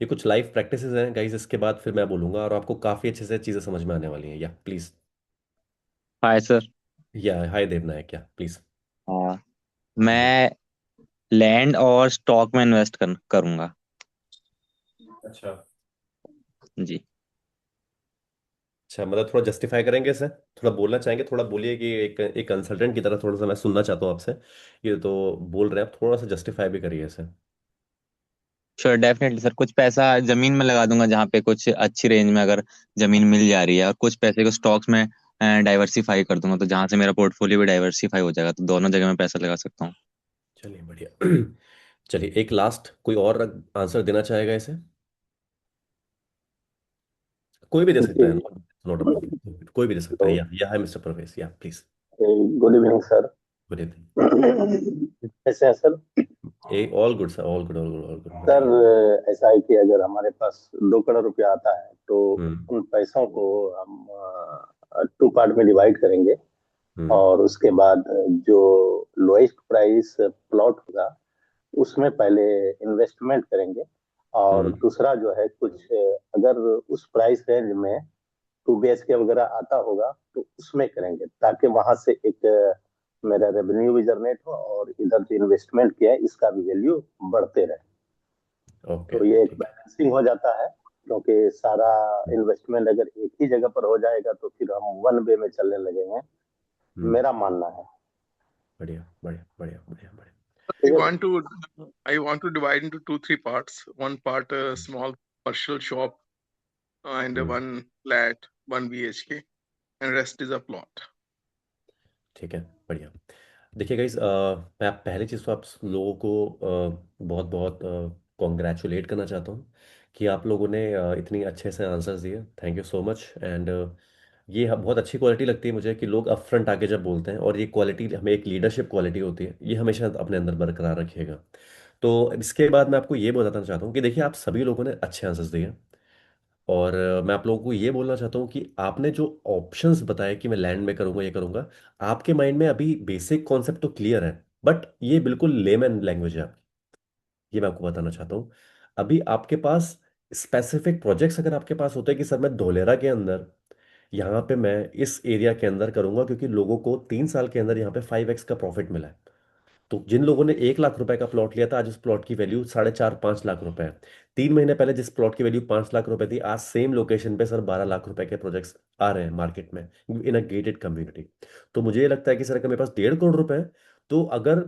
ये कुछ लाइफ प्रैक्टिसेस हैं गाइस, इसके बाद फिर मैं बोलूंगा और आपको काफी अच्छे से चीजें समझ में आने वाली हैं। या प्लीज। Hi sir. या हाय देवनायक, क्या प्लीज। हाँ, मैं लैंड और स्टॉक में इन्वेस्ट करूंगा। अच्छा। जी। अच्छा, मतलब थोड़ा जस्टिफाई करेंगे इसे, थोड़ा बोलना चाहेंगे? थोड़ा बोलिए कि एक एक कंसल्टेंट की तरह थोड़ा सा मैं सुनना चाहता हूँ आपसे। ये तो बोल रहे हैं, आप थोड़ा सा जस्टिफाई भी करिए इसे। Sure, definitely sir. कुछ पैसा जमीन में लगा दूंगा जहाँ पे कुछ अच्छी रेंज में अगर जमीन मिल जा रही है, और कुछ पैसे को स्टॉक्स में डाइवर्सिफाई कर दूंगा, तो जहाँ से मेरा पोर्टफोलियो भी डाइवर्सिफाई हो जाएगा, तो दोनों जगह में पैसा लगा सकता हूँ। चलिए बढ़िया। चलिए, एक लास्ट कोई और आंसर देना चाहेगा इसे? कोई भी दे सकता है, जी। नॉट अ प्रॉब्लम, कोई भी दे सकता तो है। या है mister Pravesh, yeah please. Good evening sir. Good evening. कैसे हैं sir? Ah all good sir, all good, all good, all good, sir बढ़िया। ऐसा है कि अगर हमारे पास 2 करोड़ रुपया आता है तो हम्म। उन पैसों को हम 2 पार्ट में डिवाइड करेंगे। हम्म। और उसके बाद जो लोएस्ट प्राइस प्लॉट होगा उसमें पहले इन्वेस्टमेंट करेंगे। और हम्म। दूसरा जो है कुछ अगर उस प्राइस रेंज में 2 BHK वगैरह आता होगा तो उसमें करेंगे, ताकि वहां से एक मेरा रेवेन्यू भी जनरेट हो और इधर जो इन्वेस्टमेंट किया है इसका भी वैल्यू बढ़ते रहे। ओके। तो ये एक ठीक है। बैलेंसिंग हो जाता है, क्योंकि सारा इन्वेस्टमेंट अगर एक ही जगह पर हो जाएगा तो फिर हम वन वे में चलने लगेंगे, हम्म। मेरा मानना है। बढ़िया बढ़िया बढ़िया बढ़िया बढ़िया। ठीक I है want sir. to I want to divide into two, three parts. One part a small commercial shop and hmm. one flat, 1 BHK, and rest is a plot. ठीक है, बढ़िया। देखिए गाइस, मैं पहले चीज़ तो आप लोगों को बहुत बहुत कॉन्ग्रेचुलेट करना चाहता हूँ कि आप लोगों ने इतनी अच्छे से आंसर्स दिए। Thank you so much. And ये बहुत अच्छी क्वालिटी लगती है मुझे कि लोग अपफ्रंट आके जब बोलते हैं, और ये क्वालिटी हमें एक लीडरशिप क्वालिटी होती है, ये हमेशा अपने अंदर बरकरार रखिएगा। तो इसके बाद मैं आपको ये बताना चाहता हूँ कि देखिए, आप सभी लोगों ने अच्छे आंसर्स दिए, और मैं आप लोगों को ये बोलना चाहता हूँ कि आपने जो ऑप्शंस बताए कि मैं लैंड में करूंगा, ये करूंगा, आपके माइंड में अभी बेसिक कॉन्सेप्ट तो क्लियर है, बट ये बिल्कुल लेमन लैंग्वेज है आपकी। ये मैं आपको बताना चाहता हूँ। अभी आपके पास स्पेसिफिक प्रोजेक्ट्स अगर आपके पास होते हैं कि सर मैं धोलेरा के अंदर, यहाँ पे मैं इस एरिया के अंदर करूंगा क्योंकि लोगों को 3 साल के अंदर यहाँ पे 5x का प्रॉफिट मिला है। तो जिन लोगों ने 1 लाख रुपए का प्लॉट लिया था, आज उस प्लॉट की वैल्यू 4.5-5 लाख रुपए है। 3 महीने पहले जिस प्लॉट की वैल्यू 5 लाख रुपए थी, आज सेम लोकेशन पे सर 12 लाख रुपए के प्रोजेक्ट्स आ रहे हैं मार्केट में, इन अ गेटेड कम्युनिटी। तो मुझे ये लगता है कि सर अगर मेरे पास 1.5 करोड़ रुपए है, तो अगर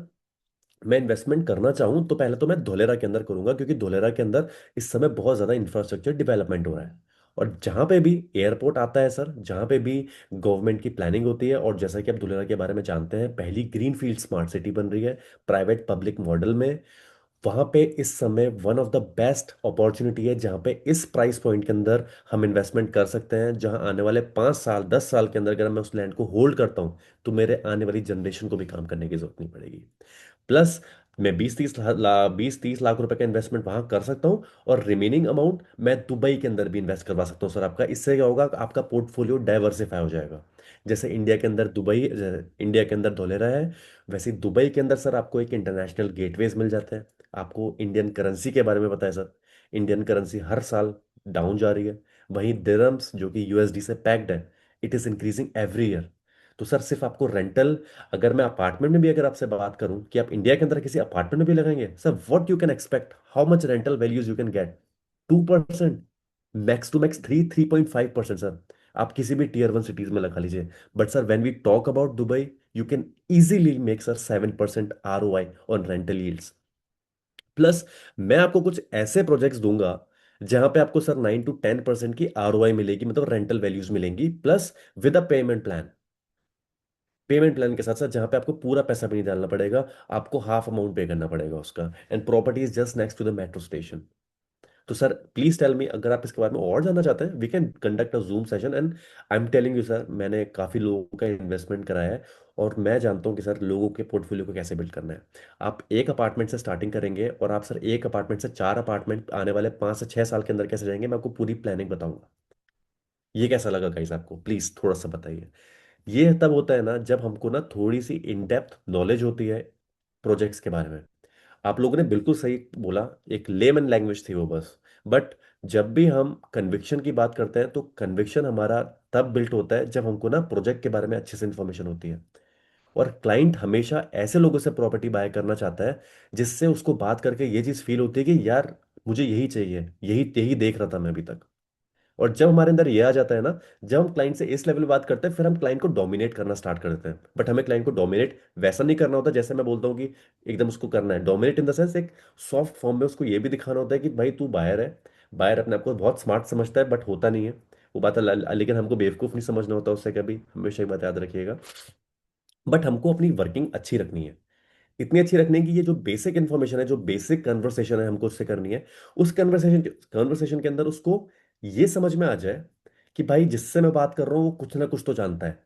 मैं इन्वेस्टमेंट करना चाहूं तो पहले तो मैं धोलेरा के अंदर करूंगा, क्योंकि धोलेरा के अंदर इस समय बहुत ज्यादा इंफ्रास्ट्रक्चर डेवलपमेंट हो रहा है। और जहां पे भी एयरपोर्ट आता है सर, जहां पे भी गवर्नमेंट की प्लानिंग होती है, और जैसा कि आप धोलेरा के बारे में जानते हैं, पहली ग्रीन फील्ड स्मार्ट सिटी बन रही है प्राइवेट पब्लिक मॉडल में। वहां पे इस समय one of the best opportunity है जहां पे इस प्राइस पॉइंट के अंदर हम इन्वेस्टमेंट कर सकते हैं, जहां आने वाले 5 साल 10 साल के अंदर अगर मैं उस लैंड को होल्ड करता हूं, तो मेरे आने वाली जनरेशन को भी काम करने की जरूरत नहीं पड़ेगी। प्लस मैं 20-30 लाख रुपए का इन्वेस्टमेंट वहां कर सकता हूं, और रिमेनिंग अमाउंट मैं दुबई के अंदर भी इन्वेस्ट करवा सकता हूं सर आपका। इससे क्या होगा, आपका पोर्टफोलियो डाइवर्सिफाई हो जाएगा। जैसे इंडिया के अंदर दुबई, इंडिया के अंदर धोलेरा है, वैसे ही दुबई के अंदर सर आपको एक इंटरनेशनल गेटवेज मिल जाते हैं। आपको इंडियन करेंसी के बारे में पता है सर, इंडियन करेंसी हर साल डाउन जा रही है। वहीं दिरहम्स जो कि यूएसडी से पैक्ड है, it is increasing every year. तो सर सिर्फ आपको रेंटल, अगर मैं अपार्टमेंट में भी अगर आपसे बात करूं कि आप इंडिया के अंदर किसी अपार्टमेंट में भी लगाएंगे sir, what you can expect, how much rental values you can get? 2%, max to max 3.5% sir. आप किसी भी टीयर 1 सिटीज में लगा लीजिए। But sir when we talk about Dubai, you can easily make sir 7% ROI on rental yields. Plus मैं आपको कुछ ऐसे प्रोजेक्ट्स दूंगा जहां पे आपको सर 9 to 10% की ROI मिलेगी, मतलब रेंटल वैल्यूज मिलेंगी, plus with a payment plan. Payment plan के साथ साथ, जहां पे आपको पूरा पैसा भी नहीं डालना पड़ेगा, आपको हाफ अमाउंट पे करना पड़ेगा उसका, and property is just next to the metro station. तो सर प्लीज टेल मी, अगर आप इसके बारे में और जानना चाहते हैं, we can conduct a zoom session. And I am telling you sir, मैंने काफी लोगों का इन्वेस्टमेंट कराया है, और मैं जानता हूँ कि सर लोगों के पोर्टफोलियो को कैसे बिल्ड करना है। आप एक अपार्टमेंट से स्टार्टिंग करेंगे, और आप सर एक अपार्टमेंट से 4 अपार्टमेंट आने वाले 5 से 6 साल के अंदर कैसे जाएंगे, मैं आपको पूरी प्लानिंग बताऊंगा। ये कैसा लगा गाइस आपको, प्लीज थोड़ा सा बताइए। ये तब होता है ना जब हमको ना थोड़ी सी इन डेप्थ नॉलेज होती है प्रोजेक्ट्स के बारे में। आप लोगों ने बिल्कुल सही बोला, एक लेमन लैंग्वेज थी वो बस। बट जब भी हम कन्विक्शन की बात करते हैं, तो कन्विक्शन हमारा तब बिल्ट होता है जब हमको ना प्रोजेक्ट के बारे में अच्छे से इंफॉर्मेशन होती है। और क्लाइंट हमेशा ऐसे लोगों से प्रॉपर्टी बाय करना चाहता है जिससे उसको बात करके ये चीज फील होती है कि यार मुझे यही चाहिए, यही यही देख रहा था मैं अभी तक। और जब हमारे अंदर ये आ जाता है ना, जब हम क्लाइंट से इस लेवल पे बात करते हैं, फिर हम क्लाइंट को डोमिनेट करना स्टार्ट कर देते हैं। बट हमें क्लाइंट को डोमिनेट वैसा नहीं करना होता जैसे मैं बोलता हूँ कि एकदम उसको करना है डोमिनेट इन द सेंस, एक सॉफ्ट फॉर्म में उसको ये भी दिखाना होता है कि भाई तू बायर है। बायर अपने आप को बहुत स्मार्ट समझता है, बट होता नहीं है वो बात। लेकिन हमको बेवकूफ़ नहीं समझना होता उससे कभी, हमेशा ये बात याद रखिएगा। बट हमको अपनी वर्किंग अच्छी रखनी है, इतनी अच्छी रखनी है कि ये जो बेसिक इंफॉर्मेशन है, जो बेसिक कन्वर्सेशन है, हमको उससे करनी है। उस कन्वर्सेशन कन्वर्सेशन के अंदर उसको ये समझ में आ जाए कि भाई जिससे मैं बात कर रहा हूँ वो कुछ ना कुछ तो जानता है।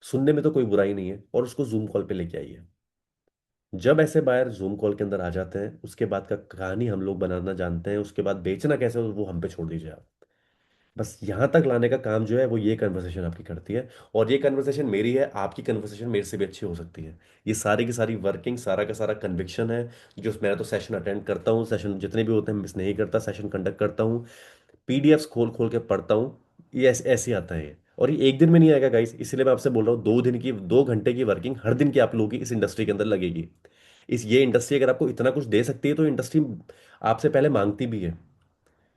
सुनने में तो कोई बुराई नहीं है, और उसको जूम कॉल पे लेके आइए। जब ऐसे बायर जूम कॉल के अंदर आ जाते हैं, उसके बाद का कहानी हम लोग बनाना जानते हैं, उसके बाद बेचना कैसे वो हम पे छोड़ दीजिए आप। बस यहां तक लाने का काम जो है वो ये कन्वर्सेशन आपकी करती है। और ये कन्वर्सेशन मेरी है, आपकी कन्वर्सेशन मेरे से भी अच्छी हो सकती है। ये सारी की सारी वर्किंग, सारा का सारा कन्विक्शन है। जो मैं तो सेशन अटेंड करता हूँ, सेशन जितने भी होते हैं मिस नहीं करता, सेशन कंडक्ट करता हूँ, पीडीएफ्स खोल खोल के पढ़ता हूँ। ये ऐसे ऐसे ही आता है ये, और ये एक दिन में नहीं आएगा गाइस। इसलिए मैं आपसे बोल रहा हूँ, 2 दिन की 2 घंटे की वर्किंग हर दिन की आप लोगों की इस इंडस्ट्री के अंदर लगेगी। इस ये इंडस्ट्री अगर आपको इतना कुछ दे सकती है, तो इंडस्ट्री आपसे पहले मांगती भी है।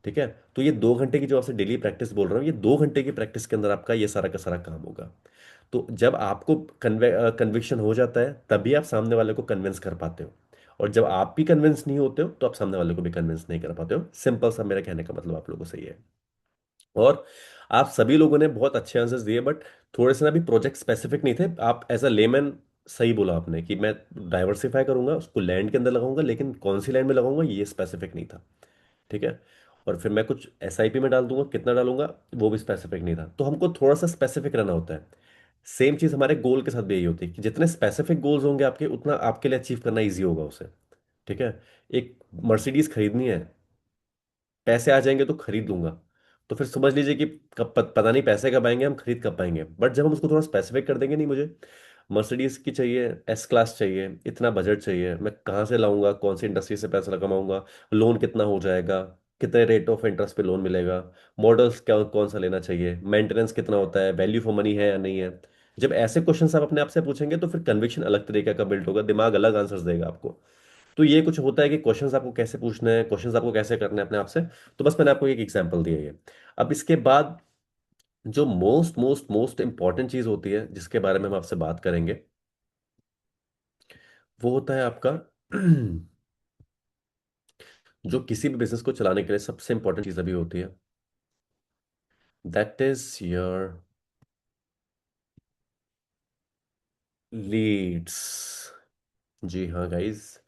ठीक है। तो ये 2 घंटे की जो आपसे डेली प्रैक्टिस बोल रहा हूँ, ये 2 घंटे की प्रैक्टिस के अंदर आपका ये सारा का सारा काम होगा। तो जब आपको कन्विक्शन हो जाता है, तभी आप सामने वाले को कन्विंस कर पाते हो। और जब आप भी कन्विंस नहीं होते हो, तो आप सामने वाले को भी कन्विंस नहीं कर पाते हो। सिंपल सा मेरा कहने का मतलब आप लोगों को सही है। और आप सभी लोगों ने बहुत अच्छे आंसर्स दिए, बट थोड़े से ना भी प्रोजेक्ट स्पेसिफिक नहीं थे। आप एज अ लेमैन सही बोला आपने कि मैं डाइवर्सिफाई करूंगा, उसको लैंड के अंदर लगाऊंगा, लेकिन कौन सी लैंड में लगाऊंगा ये स्पेसिफिक नहीं था। ठीक है। और फिर मैं कुछ एसआईपी में डाल दूंगा, कितना डालूंगा वो भी स्पेसिफिक नहीं था। तो हमको थोड़ा सा स्पेसिफिक रहना होता है। सेम चीज हमारे गोल के साथ भी यही होती है कि जितने स्पेसिफिक गोल्स होंगे आपके, उतना आपके लिए अचीव करना ईजी होगा उसे। ठीक है। एक मर्सिडीज खरीदनी है, पैसे आ जाएंगे तो खरीद लूंगा, तो फिर समझ लीजिए कि कब पता नहीं पैसे कब आएंगे, हम खरीद कब पाएंगे। बट जब हम उसको थोड़ा स्पेसिफिक कर देंगे, नहीं मुझे मर्सिडीज की चाहिए, एस क्लास चाहिए, इतना बजट चाहिए, मैं कहाँ से लाऊंगा, कौन सी इंडस्ट्री से पैसा कमाऊंगा, लोन कितना हो जाएगा, कितने रेट ऑफ इंटरेस्ट पे लोन मिलेगा, मॉडल्स क्या कौन सा लेना चाहिए, मेंटेनेंस कितना होता है, वैल्यू फॉर मनी है या नहीं है। जब ऐसे क्वेश्चन आप अपने आप से पूछेंगे तो फिर कन्विक्शन अलग तरीके का बिल्ड होगा, दिमाग अलग आंसर्स देगा आपको। तो ये कुछ होता है कि क्वेश्चंस आपको कैसे पूछने हैं, क्वेश्चंस आपको कैसे करने हैं अपने आप से। तो बस मैंने आपको एक एग्जांपल दिया ये। अब इसके बाद जो मोस्ट मोस्ट मोस्ट इंपॉर्टेंट चीज होती है जिसके बारे में हम आपसे बात करेंगे, वो होता है आपका जो किसी भी बिजनेस को चलाने के लिए सबसे इंपॉर्टेंट चीज अभी होती है, दैट इज योर लीड्स। जी हाँ गाइस,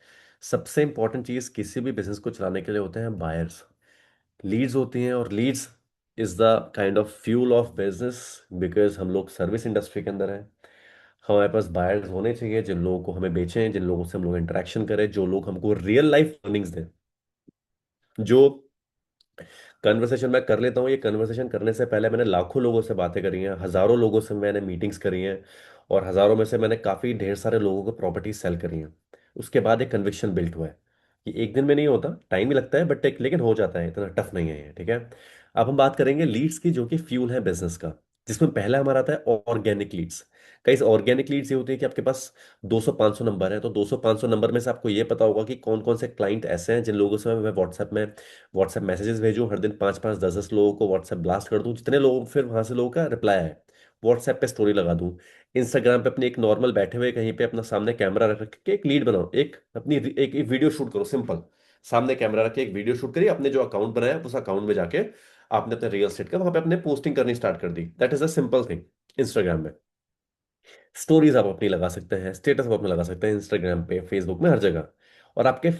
सबसे इंपॉर्टेंट चीज किसी भी बिजनेस को चलाने के लिए होते हैं बायर्स, लीड्स होती हैं। और leads is the kind of fuel of business, because हम लोग सर्विस इंडस्ट्री के अंदर हैं। हमारे पास बायर्स होने चाहिए जिन लोगों को हमें बेचें, जिन लोगों से हम लोग इंटरेक्शन करें, जो लोग हमको रियल लाइफ अर्निंग्स दें। जो कन्वर्सेशन मैं कर लेता हूँ, ये कन्वर्सेशन करने से पहले मैंने लाखों लोगों से बातें करी हैं, हजारों लोगों से मैंने मीटिंग्स करी हैं, और हजारों में से मैंने काफ़ी ढेर सारे लोगों को प्रॉपर्टी सेल करी हैं। उसके बाद एक कन्विक्शन बिल्ट हुआ है। ये एक दिन में नहीं होता, टाइम ही लगता है, बट लेकिन हो जाता है, इतना टफ नहीं है ये। ठीक है। अब हम बात करेंगे लीड्स की, जो कि फ्यूल है बिजनेस का, जिसमें पहला हमारा आता है ऑर्गेनिक लीड्स। कई ऑर्गेनिक लीड्स ये होती है कि आपके पास 200-500 नंबर है, तो 200-500 नंबर में से आपको ये पता होगा कि कौन कौन से क्लाइंट ऐसे हैं जिन लोगों से मैं व्हाट्सएप मैसेजेस भेजूं, हर दिन 5-5 10-10 लोगों को व्हाट्सएप ब्लास्ट कर दूं, जितने लोग फिर वहां से लोगों का रिप्लाई है, व्हाट्सएप पे स्टोरी लगा दूं, इंस्टाग्राम पे अपने एक नॉर्मल बैठे हुए कहीं पे अपना सामने कैमरा रख के एक लीड बनाओ, एक अपनी एक वीडियो शूट करो सिंपल, सामने कैमरा रख के एक वीडियो शूट करिए, अपने जो अकाउंट बनाया उस अकाउंट में जाके आपने अपने रियल एस्टेट का वहां पे अपने पोस्टिंग करनी स्टार्ट कर दी। That is a simple thing. Instagram में स्टोरीज आप अपनी लगा सकते हैं, स्टेटस आप अपने लगा सकते हैं, इंस्टाग्राम पे, फेसबुक में, हर जगह। और आपके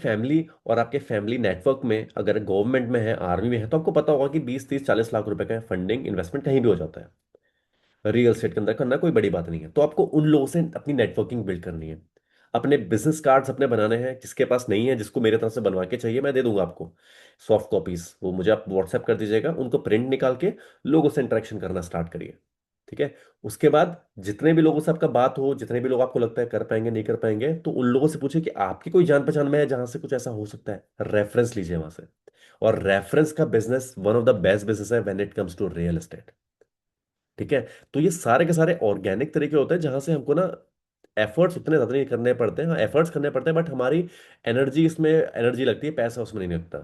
फैमिली नेटवर्क में अगर गवर्नमेंट में है, आर्मी में है, तो आपको पता होगा कि 20-30-40 लाख रुपए का फंडिंग इन्वेस्टमेंट कहीं भी हो जाता है। रियल एस्टेट के अंदर करना कोई बड़ी बात नहीं है। तो आपको उन लोगों से अपनी नेटवर्किंग बिल्ड करनी है। अपने बिजनेस कार्ड्स अपने बनाने हैं, जिसके पास नहीं है, जिसको मेरे तरफ से बनवा के चाहिए, मैं दे दूंगा आपको सॉफ्ट कॉपीज, वो मुझे आप व्हाट्सएप कर दीजिएगा, उनको प्रिंट निकाल के लोगों से इंटरेक्शन करना स्टार्ट करिए। ठीक है। उसके बाद जितने भी लोगों से आपका बात हो, जितने भी लोग आपको लगता है कर पाएंगे नहीं कर पाएंगे, तो उन लोगों से पूछिए कि आपकी कोई जान पहचान में है जहां से कुछ ऐसा हो सकता है, रेफरेंस लीजिए वहां से। और रेफरेंस का business one of the best business है when it comes to real estate. ठीक है। तो ये सारे के सारे ऑर्गेनिक तरीके होते हैं जहां से हमको ना एफर्ट्स उतने ज्यादा नहीं करने पड़ते हैं। हाँ, एफर्ट्स करने पड़ते हैं, बट हमारी एनर्जी लगती है, पैसा उसमें नहीं लगता।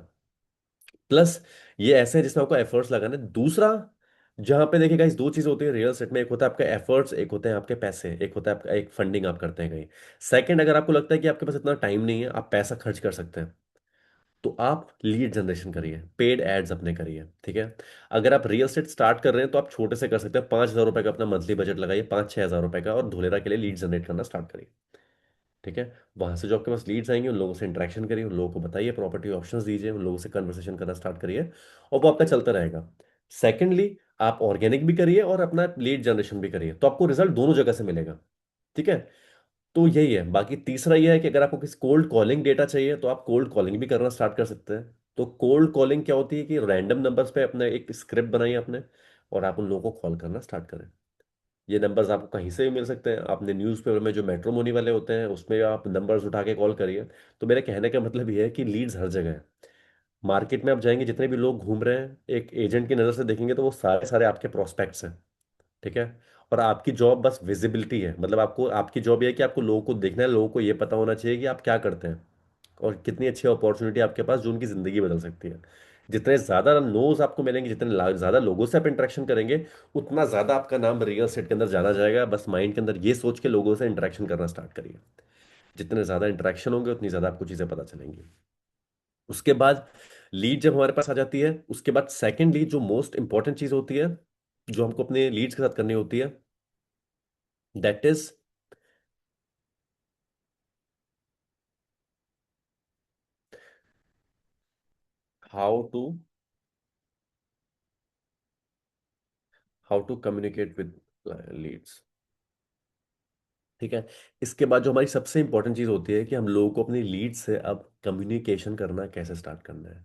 प्लस ये ऐसे है जिसमें आपको एफर्ट्स लगाना है। दूसरा, जहां पे देखिएगा, इस दो चीजें होती है रियल एस्टेट में, एक होता है आपका एफर्ट्स, एक होते हैं आपके पैसे, एक होता है आपका एक फंडिंग आप करते हैं कहीं। सेकंड, अगर आपको लगता है कि आपके पास इतना टाइम नहीं है, आप पैसा खर्च कर सकते हैं, तो आप लीड जनरेशन करिए, पेड एड्स अपने करिए। ठीक है। अगर आप रियल एस्टेट स्टार्ट कर रहे हैं तो आप छोटे से कर सकते हैं, 5,000 रुपए का अपना मंथली बजट लगाइए, 5-6 हज़ार रुपए का, और धुलेरा के लिए लीड जनरेट करना स्टार्ट करिए। ठीक है। वहां से जो आपके पास लीड्स आएंगे, उन लोगों से इंटरेक्शन करिए, उन लोगों को बताइए, प्रॉपर्टी ऑप्शंस दीजिए, उन लोगों से कन्वर्सेशन करना स्टार्ट करिए, और वो आपका चलता रहेगा। सेकेंडली, आप ऑर्गेनिक भी करिए और अपना लीड जनरेशन भी करिए, तो आपको रिजल्ट दोनों जगह से मिलेगा। ठीक है। तो यही है। बाकी तीसरा ये है कि अगर आपको किसी कोल्ड कॉलिंग डेटा चाहिए, तो आप कोल्ड कॉलिंग भी करना स्टार्ट कर सकते हैं। तो कोल्ड कॉलिंग क्या होती है कि रैंडम नंबर्स पे अपने एक स्क्रिप्ट बनाइए अपने, और आप उन लोगों को कॉल करना स्टार्ट करें। ये नंबर्स आपको कहीं से भी मिल सकते हैं, आपने न्यूज़पेपर में जो मेट्रोमोनी वाले होते हैं उसमें आप नंबर्स उठा के कॉल करिए। तो मेरे कहने का मतलब ये है कि लीड्स हर जगह है। मार्केट में आप जाएंगे, जितने भी लोग घूम रहे हैं, एक एजेंट की नज़र से देखेंगे तो वो सारे सारे आपके प्रोस्पेक्ट्स हैं। ठीक है। और आपकी जॉब बस विजिबिलिटी है, मतलब आपको, आपकी जॉब ये है कि आपको लोगों को देखना है, लोगों को ये पता होना चाहिए कि आप क्या करते हैं और कितनी अच्छी अपॉर्चुनिटी आपके पास जो उनकी जिंदगी बदल सकती है। जितने ज्यादा नोज आपको मिलेंगे, जितने ज्यादा लोगों से आप इंटरेक्शन करेंगे, उतना ज्यादा आपका नाम रियल एस्टेट के अंदर जाना जाएगा। बस माइंड के अंदर ये सोच के लोगों से इंटरेक्शन करना स्टार्ट करिए। जितने ज्यादा इंटरेक्शन होंगे उतनी ज्यादा आपको चीजें पता चलेंगी। उसके बाद लीड जब हमारे पास आ जाती है, उसके बाद सेकेंडली जो मोस्ट इंपॉर्टेंट चीज होती है, जो हमको अपने लीड्स के साथ करनी होती है, that is how to how to communicate with leads. ठीक है। इसके बाद जो हमारी सबसे इंपॉर्टेंट चीज़ होती है कि हम लोगों को अपनी लीड से अब कम्युनिकेशन करना कैसे स्टार्ट करना है,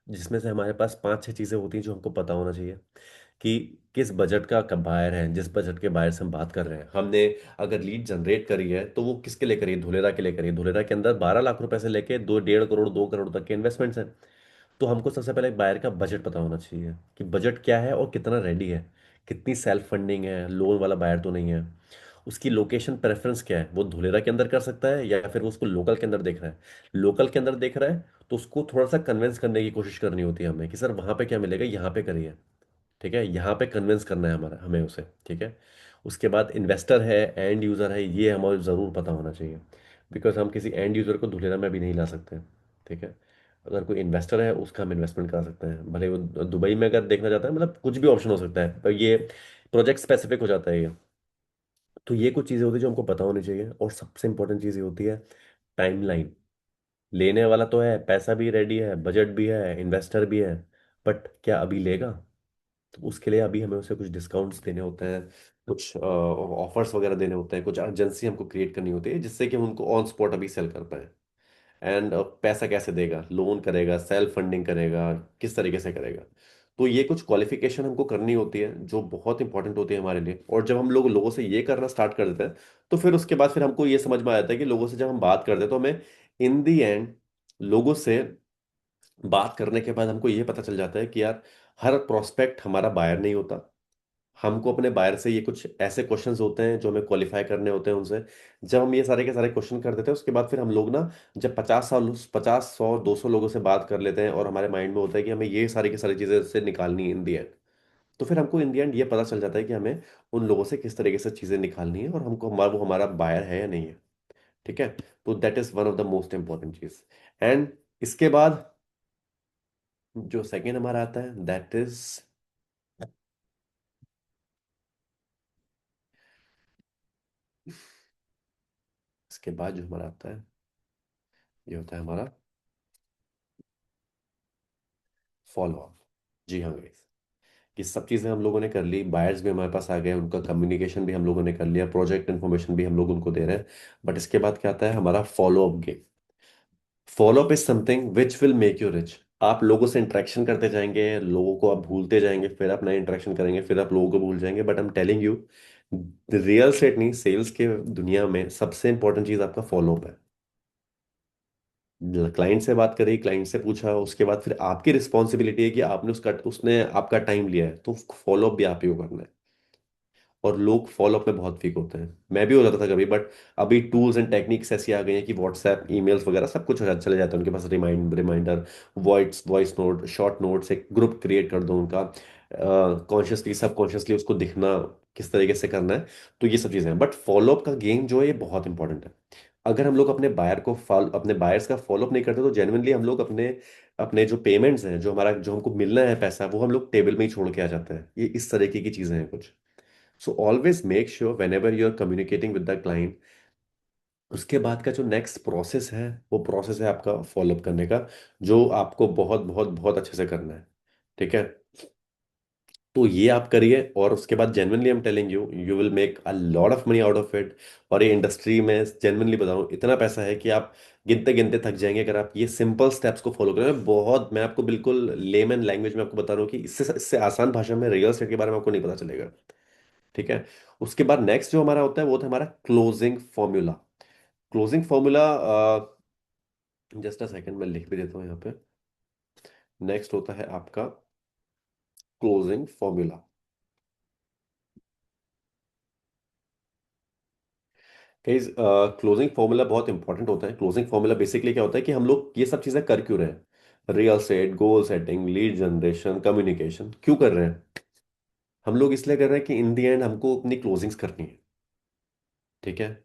जिसमें से हमारे पास 5-6 चीज़ें होती हैं जो हमको पता होना चाहिए कि किस बजट का बायर है। जिस बजट के बायर से हम बात कर रहे हैं, हमने अगर लीड जनरेट करी है तो वो किसके लिए करी है? धुलेरा के लिए करी है। धुलेरा के अंदर 12 लाख रुपए से लेके 2.5 करोड़ 2 करोड़ तक के इन्वेस्टमेंट्स हैं। तो हमको सबसे पहले बायर का बजट पता होना चाहिए कि बजट क्या है और कितना रेडी है, कितनी सेल्फ फंडिंग है, लोन वाला बायर तो नहीं है। उसकी लोकेशन प्रेफरेंस क्या है, वो धुलेरा के अंदर कर सकता है या फिर वो उसको लोकल के अंदर देख रहा है। लोकल के अंदर देख रहा है तो उसको थोड़ा सा कन्विंस करने की कोशिश करनी होती है हमें कि सर वहाँ पे क्या मिलेगा, यहाँ पे करिए। ठीक है, यहाँ पे कन्विंस करना है हमारा हमें उसे। ठीक है। उसके बाद इन्वेस्टर है, एंड यूज़र है, ये हमें ज़रूर पता होना चाहिए, बिकॉज हम किसी एंड यूज़र को धुलेरा में भी नहीं ला सकते। ठीक है। अगर कोई इन्वेस्टर है उसका हम इन्वेस्टमेंट करा सकते हैं, भले वो दुबई में अगर देखना चाहता है, मतलब कुछ भी ऑप्शन हो सकता है, पर ये प्रोजेक्ट स्पेसिफिक हो जाता है ये। तो ये कुछ चीज़ें होती है जो हमको पता होनी चाहिए। और सबसे इंपॉर्टेंट चीज़ ये होती है टाइमलाइन। लेने वाला तो है, पैसा भी रेडी है, बजट भी है, इन्वेस्टर भी है, बट क्या अभी लेगा? तो उसके लिए अभी हमें उसे कुछ डिस्काउंट्स देने होते हैं, कुछ ऑफर्स वगैरह देने होते हैं, कुछ अर्जेंसी हमको क्रिएट करनी होती है जिससे कि हम उनको ऑन स्पॉट अभी सेल कर पाए। एंड पैसा कैसे देगा, लोन करेगा, सेल्फ फंडिंग करेगा, किस तरीके से करेगा? तो ये कुछ क्वालिफिकेशन हमको करनी होती है जो बहुत इंपॉर्टेंट होती है हमारे लिए। और जब हम लोगों से ये करना स्टार्ट कर देते हैं तो फिर उसके बाद फिर हमको ये समझ में आ जाता है कि लोगों से जब हम बात करते हैं तो हमें इन दी एंड लोगों से बात करने के बाद हमको ये पता चल जाता है कि यार हर प्रोस्पेक्ट हमारा बायर नहीं होता। हमको अपने बायर से ये कुछ ऐसे क्वेश्चंस होते हैं जो हमें क्वालिफाई करने होते हैं उनसे। जब हम ये सारे के सारे क्वेश्चन कर देते हैं उसके बाद फिर हम लोग ना, जब 50 साल 50 100 200 लोगों से बात कर लेते हैं और हमारे माइंड में होता है कि हमें ये सारी की सारी चीज़ें उससे निकालनी है इन दी एंड, तो फिर हमको इन दी एंड ये पता चल जाता है कि हमें उन लोगों से किस तरीके से चीज़ें निकालनी है और हमको वो हमारा बायर है या नहीं है। ठीक है। तो that is one of the most important चीज। एंड इसके बाद जो सेकेंड हमारा आता है दैट इज, इसके बाद जो हमारा आता है ये होता है हमारा फॉलो अप। जी हाँ गाइस, ये सब चीज़ें हम लोगों ने कर ली, बायर्स भी हमारे पास आ गए, उनका कम्युनिकेशन भी हम लोगों ने कर लिया, प्रोजेक्ट इन्फॉर्मेशन भी हम लोग उनको दे रहे हैं। बट इसके बाद क्या आता है हमारा follow up game. Follow up is something which will make you rich. आप लोगों से इंटरेक्शन करते जाएंगे, लोगों को आप भूलते जाएंगे, फिर आप नए इंटरेक्शन करेंगे, फिर आप लोगों को भूल जाएंगे, but I am telling you real set नहीं, सेल्स के दुनिया में सबसे इंपॉर्टेंट चीज आपका फॉलो अप है। क्लाइंट से बात करी, क्लाइंट से पूछा, उसके बाद फिर आपकी रिस्पॉन्सिबिलिटी है कि आपने उसने आपका टाइम लिया है तो फॉलो अप भी आप ही को करना है। और लोग फॉलोअप में बहुत वीक होते हैं, मैं भी हो जाता था कभी, बट अभी टूल्स एंड टेक्निक्स ऐसी आ गई हैं कि व्हाट्सएप ईमेल्स वगैरह सब कुछ चले जाता है उनके पास, reminder, voice voice note, short notes, एक ग्रुप क्रिएट कर दो उनका, कॉन्शियसली सबकॉन्शियसली उसको दिखना किस तरीके से करना है। तो ये सब चीज़ें हैं, बट फॉलोअप का गेम जो है ये बहुत इंपॉर्टेंट है। अगर हम लोग अपने बायर्स का फॉलोअप नहीं करते तो जेनुइनली हम लोग अपने अपने जो पेमेंट्स हैं, जो हमको मिलना है पैसा, वो हम लोग टेबल में ही छोड़ के आ जाते हैं। ये इस तरीके की चीज़ें हैं कुछ। So always make sure whenever you are communicating with the client, उसके बाद का जो नेक्स्ट प्रोसेस है वो प्रोसेस है आपका फॉलोअप करने का, जो आपको बहुत बहुत बहुत अच्छे से करना है। ठीक है। तो ये आप करिए और उसके बाद genuinely I am telling you, you will make a lot of money out of it. और ये इंडस्ट्री में जेन्युइनली बता रहा हूँ इतना पैसा है कि आप गिनते गिनते थक जाएंगे अगर आप ये सिंपल स्टेप्स को फॉलो करें। मैं आपको बिल्कुल लेमन लैंग्वेज में आपको बता रहा हूँ कि इससे आसान भाषा में रियल एस्टेट के बारे में आपको नहीं पता चलेगा। ठीक है। उसके बाद नेक्स्ट जो हमारा होता है वो था हमारा closing formula. Closing formula, just a second मैं लिख भी देता हूँ यहाँ पे। नेक्स्ट होता है आपका closing formula. Guys, closing formula बहुत इंपॉर्टेंट होता है। क्लोजिंग फॉर्मूला बेसिकली क्या होता है कि हम लोग ये सब चीजें कर क्यों रहे हैं, real set, goal setting, lead generation, communication क्यों कर रहे हैं? हम लोग इसलिए कर रहे हैं कि इन दी एंड हमको अपनी क्लोजिंग्स करनी है। ठीक है।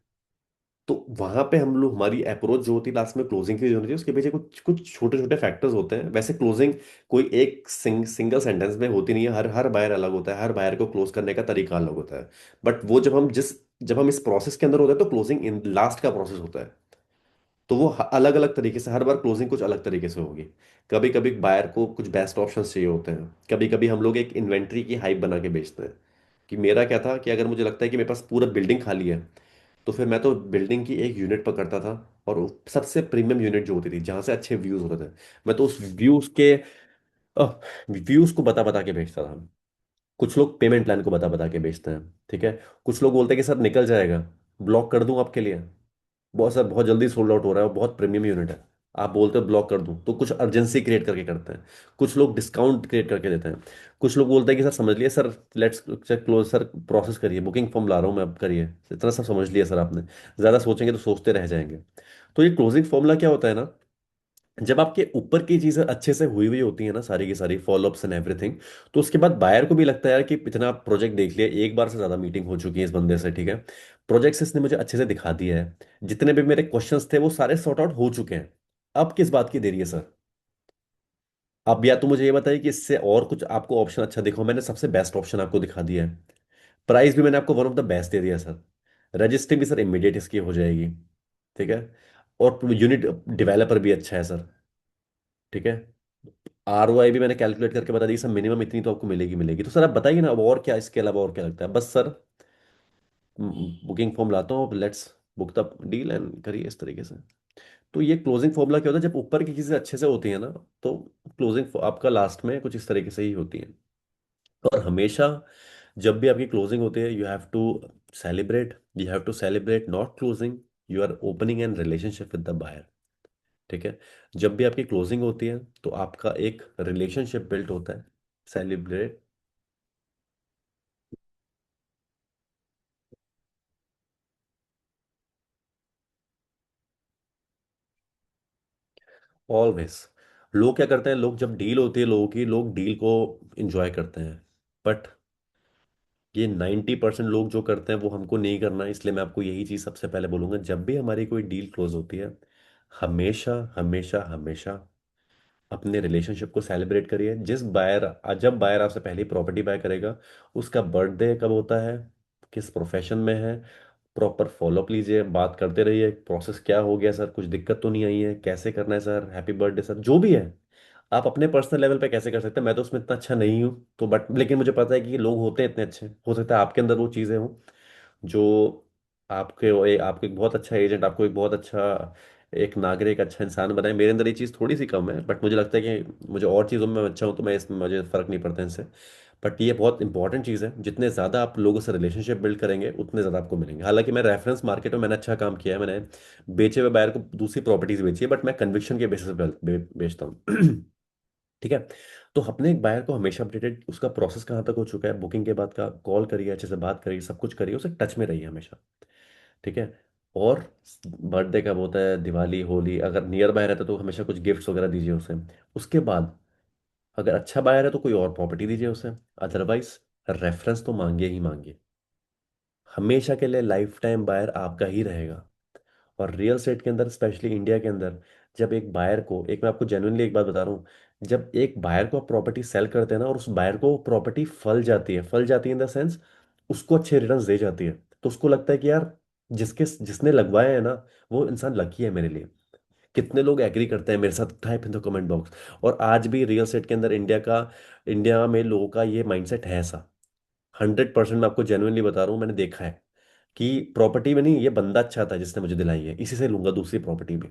तो वहां पे हम लोग, हमारी अप्रोच जो होती है लास्ट में क्लोजिंग की जो होती है उसके पीछे कुछ कुछ छोटे छोटे फैक्टर्स होते हैं। वैसे क्लोजिंग कोई एक सिंगल सेंटेंस में होती नहीं है, हर हर बायर अलग होता है, हर बायर को क्लोज करने का तरीका अलग होता है। बट वो जब हम इस प्रोसेस के अंदर होते हैं तो क्लोजिंग इन लास्ट का प्रोसेस होता है। तो वो अलग अलग तरीके से, हर बार क्लोजिंग कुछ अलग तरीके से होगी। कभी कभी बायर को कुछ बेस्ट ऑप्शंस चाहिए होते हैं, कभी कभी हम लोग एक इन्वेंट्री की हाइप बना के बेचते हैं, कि मेरा क्या था कि अगर मुझे लगता है कि मेरे पास पूरा बिल्डिंग खाली है, तो फिर मैं तो बिल्डिंग की एक यूनिट पकड़ता था, और वो सबसे प्रीमियम यूनिट जो होती थी जहां से अच्छे व्यूज होते थे, मैं तो उस व्यूज को बता बता के बेचता था। कुछ लोग पेमेंट प्लान को बता बता के बेचते हैं, ठीक है। कुछ लोग बोलते हैं कि सर निकल जाएगा, ब्लॉक कर दूं आपके लिए, बहुत सर बहुत जल्दी सोल्ड आउट हो रहा है, बहुत प्रीमियम यूनिट है, आप बोलते हो ब्लॉक कर दूं, तो कुछ अर्जेंसी क्रिएट करके करते हैं। कुछ लोग डिस्काउंट क्रिएट करके देते हैं। कुछ लोग बोलते हैं कि सर समझ लिए sir, let's close sir, process करिए, बुकिंग फॉर्म ला रहा हूँ मैं, अब करिए, इतना सब समझ लिया सर आपने, ज़्यादा सोचेंगे तो सोचते रह जाएंगे। तो ये क्लोजिंग फॉर्मूला क्या होता है ना, जब आपके ऊपर की चीजें अच्छे से हुई हुई होती है ना, सारी की सारी फॉलोअप्स एंड एवरीथिंग, तो उसके बाद बायर को भी लगता है यार कि इतना प्रोजेक्ट देख लिया, एक बार से ज्यादा मीटिंग हो चुकी है इस बंदे से, ठीक है, प्रोजेक्ट्स इसने मुझे अच्छे से दिखा दिया है, जितने भी मेरे क्वेश्चंस थे वो सारे सॉर्ट आउट हो चुके हैं, अब किस बात की देरी है सर। अब या तो मुझे ये बताइए कि इससे और कुछ आपको ऑप्शन अच्छा दिखा, मैंने सबसे बेस्ट ऑप्शन आपको दिखा दिया है, प्राइस भी मैंने आपको वन ऑफ द बेस्ट दे दिया सर, रजिस्ट्री भी सर इमीडिएट इसकी हो जाएगी, ठीक है, और यूनिट डेवलपर भी अच्छा है सर, ठीक है, ROI भी मैंने कैलकुलेट करके बता दी सर, मिनिमम इतनी तो आपको मिलेगी मिलेगी। तो सर आप बताइए ना, अब और क्या इसके अलावा और क्या लगता है, बस सर बुकिंग फॉर्म लाता हूँ, let's book the deal and करिए इस तरीके से। तो ये क्लोजिंग फॉर्मूला क्या होता है, जब ऊपर की चीजें अच्छे से होती है ना, तो क्लोजिंग आपका लास्ट में कुछ इस तरीके से ही होती है। और हमेशा जब भी आपकी क्लोजिंग होती है, you have to celebrate not closing, you are opening an relationship with the buyer, ठीक है। जब भी आपकी क्लोजिंग होती है तो आपका एक रिलेशनशिप बिल्ट होता है, सेलिब्रेट ऑलवेज। लोग क्या करते हैं, लोग जब डील होती है लोगों की, लोग डील को इंजॉय करते हैं, बट ये 90% लोग जो करते हैं वो हमको नहीं करना, इसलिए मैं आपको यही चीज़ सबसे पहले बोलूंगा, जब भी हमारी कोई डील क्लोज होती है, हमेशा हमेशा हमेशा अपने रिलेशनशिप को सेलिब्रेट करिए। जब बायर आपसे पहली प्रॉपर्टी बाय करेगा, उसका बर्थडे कब होता है, किस प्रोफेशन में है, प्रॉपर फॉलोअप लीजिए, बात करते रहिए, प्रोसेस क्या हो गया सर, कुछ दिक्कत तो नहीं आई है, कैसे करना है सर, हैप्पी बर्थडे सर, जो भी है। आप अपने पर्सनल लेवल पे कैसे कर सकते हैं, मैं तो उसमें इतना अच्छा नहीं हूँ, तो बट लेकिन मुझे पता है कि लोग होते हैं इतने अच्छे, हो सकता है आपके अंदर वो चीज़ें हों जो आपको एक बहुत अच्छा एजेंट, आपको एक बहुत अच्छा एक नागरिक, अच्छा इंसान बनाए। मेरे अंदर ये चीज़ थोड़ी सी कम है, बट मुझे लगता है कि मुझे और चीज़ों में मैं अच्छा हूँ, तो मैं इसमें मुझे फ़र्क नहीं पड़ता इनसे। बट ये बहुत इंपॉर्टेंट चीज़ है, जितने ज़्यादा आप लोगों से रिलेशनशिप बिल्ड करेंगे उतने ज़्यादा आपको मिलेंगे। हालांकि मैं रेफरेंस मार्केट में मैंने अच्छा काम किया है, मैंने बेचे हुए बायर को दूसरी प्रॉपर्टीज बेची है, बट मैं कन्विक्शन के बेसिस पे बेचता हूँ। ठीक है। तो अपने एक बायर को हमेशा अपडेटेड, उसका प्रोसेस कहाँ तक हो चुका है, बुकिंग के बाद का कॉल करिए, अच्छे से बात करिए, सब कुछ करिए, उसे टच में रहिए हमेशा, ठीक है। और बर्थडे कब होता है, दिवाली, होली, अगर नियर बाय रहता है तो हमेशा कुछ गिफ्ट्स वगैरह दीजिए उसे। उसके बाद अगर अच्छा बायर है तो कोई और प्रॉपर्टी दीजिए उसे, अदरवाइज रेफरेंस तो मांगिए ही मांगिए। हमेशा के लिए लाइफ टाइम बायर आपका ही रहेगा। और रियल एस्टेट के अंदर, स्पेशली इंडिया के अंदर, जब एक बायर को, एक मैं आपको जेन्युइनली एक बात बता रहा हूँ, जब एक बायर को आप प्रॉपर्टी सेल करते हैं ना, और उस बायर को प्रॉपर्टी फल जाती है इन द सेंस, उसको अच्छे रिटर्न्स दे जाती है, तो उसको लगता है कि यार जिसने लगवाया है ना, वो इंसान लकी है मेरे लिए। कितने लोग एग्री करते हैं मेरे साथ, type in the comment box. और आज भी रियल एस्टेट के अंदर इंडिया में लोगों का ये माइंडसेट है ऐसा। 100% मैं आपको जेन्युइनली बता रहा हूँ, मैंने देखा है कि प्रॉपर्टी में नहीं, ये बंदा अच्छा था जिसने मुझे दिलाई है, इसी से लूंगा दूसरी प्रॉपर्टी भी,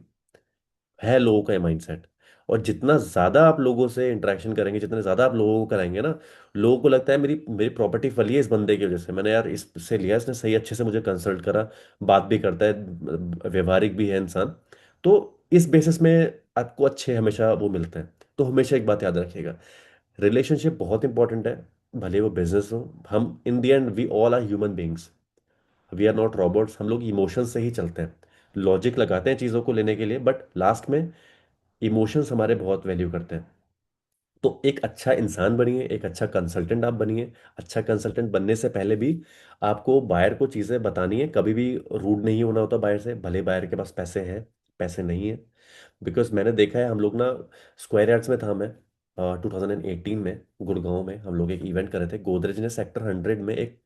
है लोगों का ये माइंडसेट। और जितना ज्यादा आप लोगों से इंटरेक्शन करेंगे, जितने ज्यादा आप लोगों को कराएंगे ना, लोगों को लगता है मेरी मेरी प्रॉपर्टी फली है इस बंदे की वजह से, मैंने यार इससे लिया, इसने सही अच्छे से मुझे कंसल्ट करा, बात भी करता है, व्यवहारिक भी है इंसान, तो इस बेसिस में आपको अच्छे हमेशा वो मिलते हैं। तो हमेशा एक बात याद रखिएगा, रिलेशनशिप बहुत इंपॉर्टेंट है, भले वो बिजनेस हो। हम in the end we all are human beings, we are not robots, हम लोग इमोशन से ही चलते हैं, लॉजिक लगाते हैं चीज़ों को लेने के लिए, बट लास्ट में इमोशंस हमारे बहुत वैल्यू करते हैं। तो एक अच्छा इंसान बनिए, एक अच्छा कंसल्टेंट आप बनिए। अच्छा कंसल्टेंट बनने से पहले भी आपको बायर को चीज़ें बतानी है, कभी भी रूड नहीं होना होता बायर से, भले बायर के पास पैसे हैं, पैसे नहीं है। बिकॉज मैंने देखा है, हम लोग ना, स्क्वायर यार्ड्स में था मैं 2018 में, गुड़गांव में हम लोग एक इवेंट कर रहे थे, गोदरेज ने सेक्टर 100 में एक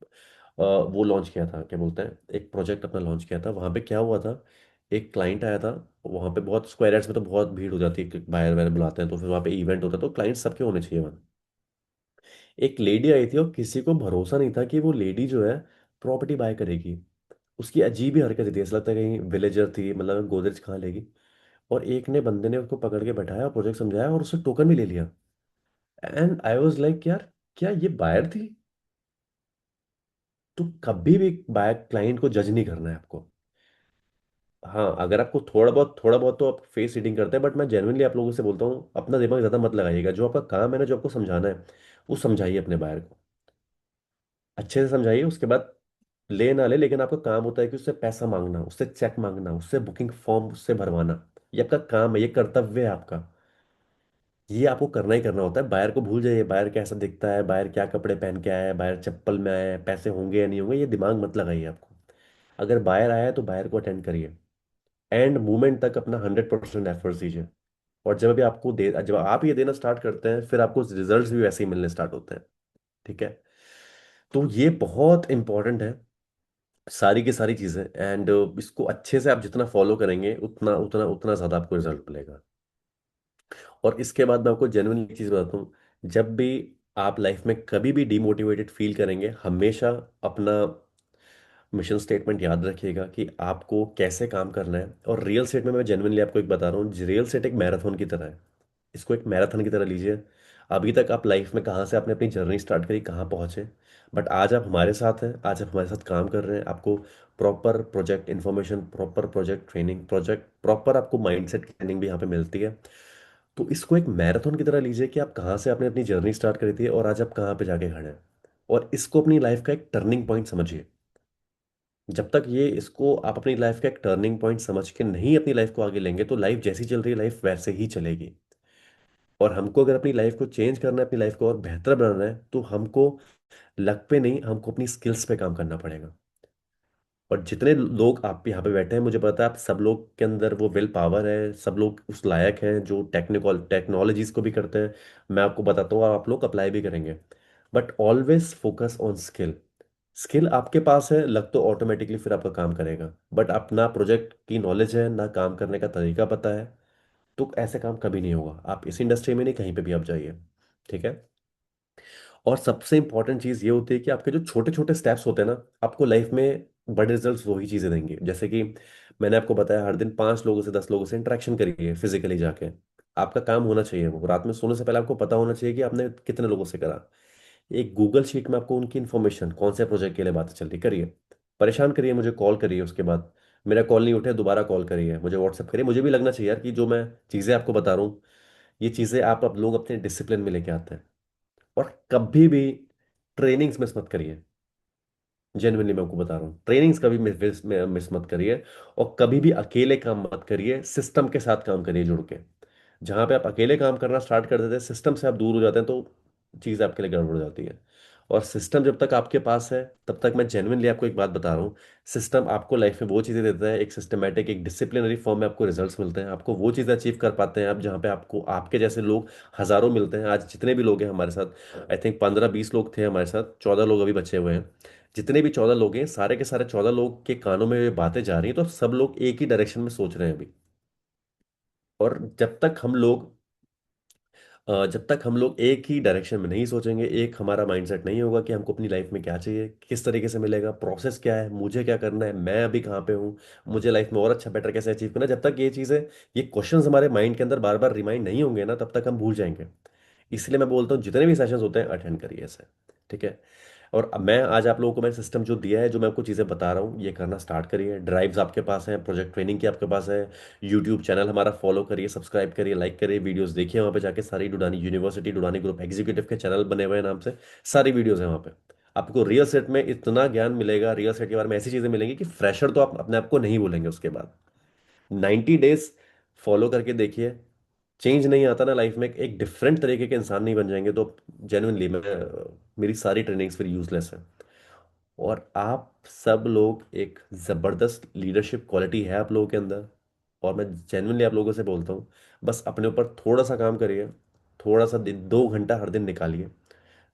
वो लॉन्च किया था, क्या बोलते हैं, एक प्रोजेक्ट अपना लॉन्च किया था। वहाँ पे क्या हुआ था, एक क्लाइंट आया था, वहाँ पे बहुत स्क्वायर यार्ड्स में तो बहुत भीड़ हो जाती है, बायर वायर बुलाते हैं तो फिर वहाँ पे इवेंट होता है, तो क्लाइंट सबके होने चाहिए वहाँ। एक लेडी आई थी और किसी को भरोसा नहीं था कि वो लेडी जो है प्रॉपर्टी बाय करेगी। उसकी अजीब ही हरकत थी, ऐसा लगता है कहीं विलेजर थी, मतलब गोदरेज कहाँ लेगी। और एक ने बंदे ने उसको पकड़ के बैठाया, प्रोजेक्ट समझाया और उससे टोकन भी ले लिया। एंड आई वाज लाइक यार, क्या ये बायर थी? तो कभी भी बायर क्लाइंट को जज नहीं करना है आपको। हाँ, अगर आपको थोड़ा बहुत तो आप फेस रीडिंग करते हैं, बट मैं जेन्युइनली आप लोगों से बोलता हूँ अपना दिमाग ज़्यादा मत लगाइएगा। जो आपका काम है ना, जो आपको समझाना है, वो समझाइए अपने बायर को, अच्छे से समझाइए। उसके बाद ले ना ले, लेकिन आपका काम होता है कि उससे पैसा मांगना, उससे चेक मांगना, उससे बुकिंग फॉर्म उससे भरवाना। ये आपका काम है, ये कर्तव्य है आपका। ये आपको करना ही करना होता है। बायर को भूल जाइए, बायर कैसा दिखता है, बायर क्या कपड़े पहन के आया है, बायर चप्पल में आया है, पैसे होंगे या नहीं होंगे, ये दिमाग मत लगाइए आपको। अगर बायर आया है तो बायर को अटेंड करिए, एंड मूवमेंट तक अपना 100% एफर्ट दीजिए। और जब आप ये देना स्टार्ट करते हैं, फिर आपको रिजल्ट्स भी वैसे ही मिलने स्टार्ट होते हैं। ठीक है? तो ये बहुत इंपॉर्टेंट है, सारी की सारी चीजें। एंड इसको अच्छे से आप जितना फॉलो करेंगे, उतना उतना उतना ज्यादा आपको रिजल्ट मिलेगा। और इसके बाद मैं आपको जेन्युइन एक चीज बताता हूँ। जब भी आप लाइफ में कभी भी डिमोटिवेटेड फील करेंगे, हमेशा अपना मिशन स्टेटमेंट याद रखिएगा कि आपको कैसे काम करना है। और रियल स्टेट में मैं जेन्युइनली आपको एक बता रहा हूँ, रियल स्टेट एक मैराथन की तरह है। इसको एक मैराथन की तरह लीजिए। अभी तक आप लाइफ में कहाँ से आपने अपनी जर्नी स्टार्ट करी, कहाँ पहुँचे, बट आज आप हमारे साथ हैं, आज आप हमारे साथ काम कर रहे हैं। आपको proper project information, proper project training, project proper आपको माइंडसेट ट्रेनिंग भी यहाँ पे मिलती है। तो इसको एक मैराथन की तरह लीजिए कि आप कहाँ से आपने अपनी जर्नी स्टार्ट करी थी और आज आप कहाँ पे जाके खड़े हैं। और इसको अपनी लाइफ का एक टर्निंग पॉइंट समझिए। जब तक ये इसको आप अपनी लाइफ का एक टर्निंग पॉइंट समझ के नहीं अपनी लाइफ को आगे लेंगे, तो लाइफ जैसी चल रही है, लाइफ वैसे ही चलेगी। और हमको अगर अपनी लाइफ को चेंज करना है, अपनी लाइफ को और बेहतर बनाना है, तो हमको लक पे नहीं, हमको अपनी स्किल्स पे काम करना पड़ेगा। और जितने लोग आप यहाँ पे बैठे हैं, मुझे पता है आप सब लोग के अंदर वो विल पावर है, सब लोग उस लायक हैं जो टेक्नोलॉजीज को भी करते हैं। मैं आपको बताता हूँ, आप लोग अप्लाई भी करेंगे। But always focus on skill. Skill आपके पास है, लग तो ऑटोमेटिकली फिर आपका काम करेगा। बट अपना प्रोजेक्ट की नॉलेज है ना, काम करने का तरीका पता है, तो ऐसे काम कभी नहीं होगा। आप इस इंडस्ट्री में नहीं, कहीं पे भी आप जाइए। ठीक है? और सबसे इंपॉर्टेंट चीज़ ये होती है कि आपके जो छोटे छोटे स्टेप्स होते हैं ना, आपको लाइफ में बड़े रिजल्ट्स वही चीज़ें देंगे। जैसे कि मैंने आपको बताया, हर दिन 5 लोगों से 10 लोगों से इंटरेक्शन करिए फिजिकली जाके। आपका काम होना चाहिए वो, रात में सोने से पहले आपको पता होना चाहिए कि आपने कितने लोगों से करा। एक गूगल शीट में आपको उनकी इन्फॉर्मेशन, कौन से प्रोजेक्ट के लिए बातें चल रही, करिए। परेशान करिए, मुझे कॉल करिए, उसके बाद मेरा कॉल नहीं उठे दोबारा कॉल करिए, मुझे व्हाट्सएप करिए। मुझे भी लगना चाहिए यार कि जो मैं चीज़ें आपको बता रहा हूँ, ये चीज़ें आप अब लोग अपने डिसिप्लिन में लेके आते हैं। और कभी भी ट्रेनिंग्स मिस मत करिए। जेनुइनली मैं आपको बता रहा हूँ, ट्रेनिंग्स कभी मिस मत करिए। और कभी भी अकेले काम मत करिए, सिस्टम के साथ काम करिए जुड़ के। जहां पे आप अकेले काम करना स्टार्ट कर देते हैं, सिस्टम से आप दूर हो जाते हैं, तो चीज़ आपके लिए गड़बड़ हो जाती है। और सिस्टम जब तक आपके पास है, तब तक मैं जेन्युइनली आपको एक बात बता रहा हूँ, सिस्टम आपको लाइफ में वो चीज़ें देता है, एक सिस्टमेटिक, एक डिसिप्लिनरी फॉर्म में आपको रिजल्ट्स मिलते हैं। आपको वो चीज़ें अचीव कर पाते हैं आप, जहाँ पे आपको आपके जैसे लोग हज़ारों मिलते हैं। आज जितने भी लोग हैं हमारे साथ, आई थिंक 15-20 लोग थे हमारे साथ, 14 लोग अभी बचे हुए हैं। जितने भी 14 लोग हैं, सारे के सारे 14 लोग के कानों में ये बातें जा रही हैं, तो सब लोग एक ही डायरेक्शन में सोच रहे हैं अभी। और जब तक हम लोग एक ही डायरेक्शन में नहीं सोचेंगे, एक हमारा माइंडसेट नहीं होगा कि हमको अपनी लाइफ में क्या चाहिए, किस तरीके से मिलेगा, प्रोसेस क्या है, मुझे क्या करना है, मैं अभी कहाँ पे हूँ, मुझे लाइफ में और अच्छा बेटर कैसे अचीव करना है, जब तक ये चीज़ें, ये क्वेश्चंस हमारे माइंड के अंदर बार बार रिमाइंड नहीं होंगे ना, तब तक हम भूल जाएंगे। इसलिए मैं बोलता हूँ जितने भी सेशंस होते हैं अटेंड करिए इसे। ठीक है? और अब मैं आज आप लोगों को मैं सिस्टम जो दिया है, जो मैं आपको चीज़ें बता रहा हूँ, ये करना स्टार्ट करिए। ड्राइव्स आपके पास हैं, प्रोजेक्ट ट्रेनिंग की आपके पास है। यूट्यूब चैनल हमारा फॉलो करिए, सब्सक्राइब करिए, लाइक करिए, वीडियोस देखिए वहाँ पे जाके। सारी डुडानी यूनिवर्सिटी, डुडानी ग्रुप एग्जीक्यूटिव के चैनल बने हुए हैं नाम से, सारी वीडियोस हैं वहाँ पे। आपको रियल सेट में इतना ज्ञान मिलेगा, रियल सेट के बारे में ऐसी चीज़ें मिलेंगी कि फ्रेशर तो आप अपने आप को नहीं बोलेंगे उसके बाद। 90 डेज फॉलो करके देखिए। चेंज नहीं आता ना लाइफ में, एक डिफरेंट तरीके के इंसान नहीं बन जाएंगे, तो जेन्युइनली मैं, मेरी सारी ट्रेनिंग्स फिर यूजलेस है। और आप सब लोग, एक ज़बरदस्त लीडरशिप क्वालिटी है आप लोगों के अंदर। और मैं जेन्युइनली आप लोगों से बोलता हूँ, बस अपने ऊपर थोड़ा सा काम करिए। थोड़ा सा दिन, 2 घंटा हर दिन निकालिए।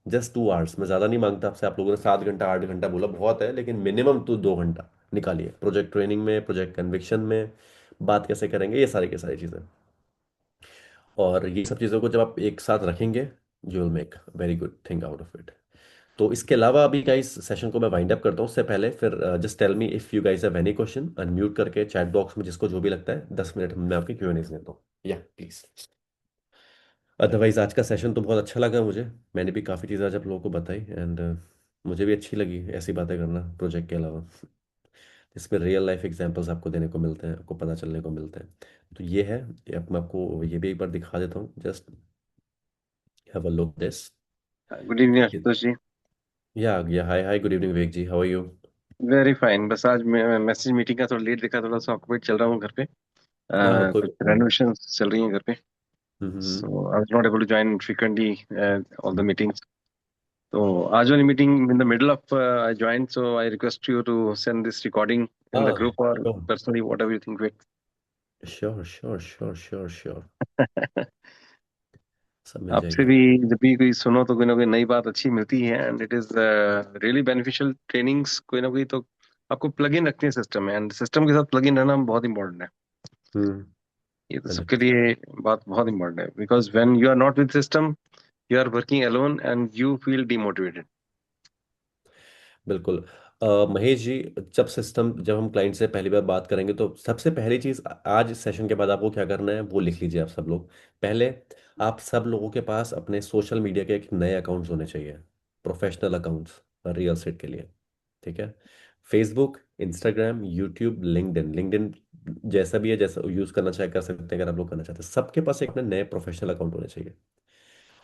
जस्ट 2 आवर्स, मैं ज़्यादा नहीं मांगता आपसे। आप लोगों ने 7 घंटा 8 घंटा बोला, बहुत है, लेकिन मिनिमम तो 2 घंटा निकालिए प्रोजेक्ट ट्रेनिंग में, प्रोजेक्ट कन्विक्शन में, बात कैसे करेंगे, ये सारी की सारी चीज़ें। और ये सब चीज़ों को जब आप एक साथ रखेंगे, you will make very good thing out of it. तो इसके अलावा अभी गाइस सेशन को मैं वाइंड अप करता हूँ, उससे पहले फिर just tell me if you guys have any question, unmute करके चैट बॉक्स में जिसको जो भी लगता है 10 मिनट में आपके क्यू एंड देता हूँ, या प्लीज। अदरवाइज आज का सेशन तो बहुत अच्छा लगा मुझे, मैंने भी काफ़ी चीज़ें आज आप लोगों को बताई, एंड मुझे भी अच्छी लगी ऐसी बातें करना प्रोजेक्ट के अलावा, इसमें रियल लाइफ एग्जांपल्स आपको देने को मिलते हैं, आपको पता चलने को मिलते हैं। तो ये है, ये मैं आपको ये भी एक बार दिखा देता हूँ, just have a look this. Good evening Ashutosh ji. Yeah hi hi, good evening Vivek ji, how are you? Very fine. बस आज मैं मैसेज मीटिंग का थोड़ा लेट देखा, थोड़ा सा ऑक्यूपेड चल रहा हूँ घर पे। कोई कुछ प्रॉब्लम नहीं। रेनोवेशन चल रही है घर पे, hmm. So I was not able to join frequently all the meetings. तो आज वाली meeting in the middle of I join, so I request you to send this recording in the हाँ, ग्रुप और personally whatever you think sure sure sure sure sure, with. सब मिल आपसे जाएगी भी आपको। जब भी कोई सुनो तो कोई ना कोई नई बात अच्छी मिलती है, and it is really beneficial trainings. कोई ना कोई तो आपको प्लग इन रखते हैं सिस्टम में, एंड सिस्टम के साथ प्लग इन रहना बहुत इंपॉर्टेंट है। हम्म। ये तो सबके 100%। लिए बात बहुत इंपॉर्टेंट है, because when you are not with system you are working alone and you feel demotivated. बिल्कुल। महेश जी, जब हम क्लाइंट से पहली बार बात करेंगे तो सबसे पहली चीज, आज इस सेशन के बाद आपको क्या करना है वो लिख लीजिए आप सब लोग। पहले, आप सब लोगों के पास अपने सोशल मीडिया के एक नए अकाउंट्स होने चाहिए, प्रोफेशनल अकाउंट्स रियल एस्टेट के लिए। ठीक है? Facebook, Instagram, YouTube, LinkedIn. LinkedIn जैसा भी है, जैसा यूज करना चाहे कर सकते हैं, अगर आप लोग करना चाहते हैं, सबके पास एक नए प्रोफेशनल अकाउंट होने चाहिए।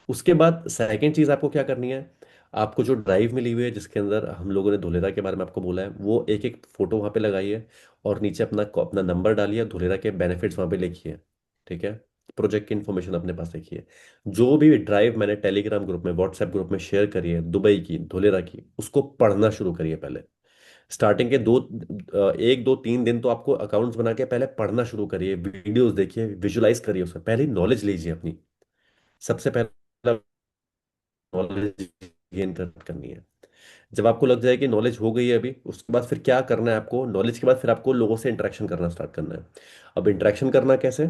उसके बाद सेकंड चीज आपको क्या करनी है, आपको जो ड्राइव मिली हुई है जिसके अंदर हम लोगों ने धुलेरा के बारे में आपको बोला है, वो एक एक फोटो वहां पे लगाइए, और नीचे अपना अपना नंबर डालिए, धुलेरा के बेनिफिट्स वहां पे लिखिए। ठीक है? प्रोजेक्ट की इन्फॉर्मेशन अपने पास लिखिए। जो भी ड्राइव मैंने टेलीग्राम ग्रुप में, व्हाट्सएप ग्रुप में शेयर करी है दुबई की, धुलेरा की, उसको पढ़ना शुरू करिए पहले। स्टार्टिंग के 1 2 3 दिन तो आपको अकाउंट्स बना के पहले पढ़ना शुरू करिए, वीडियोस देखिए, विजुलाइज करिए, उसमें पहले नॉलेज लीजिए अपनी। सबसे पहला नॉलेज गेन करनी है। जब आपको लग जाए कि नॉलेज हो गई है अभी, उसके बाद फिर क्या करना है आपको, नॉलेज के बाद फिर आपको लोगों से इंटरेक्शन करना स्टार्ट करना है। अब इंटरेक्शन करना कैसे?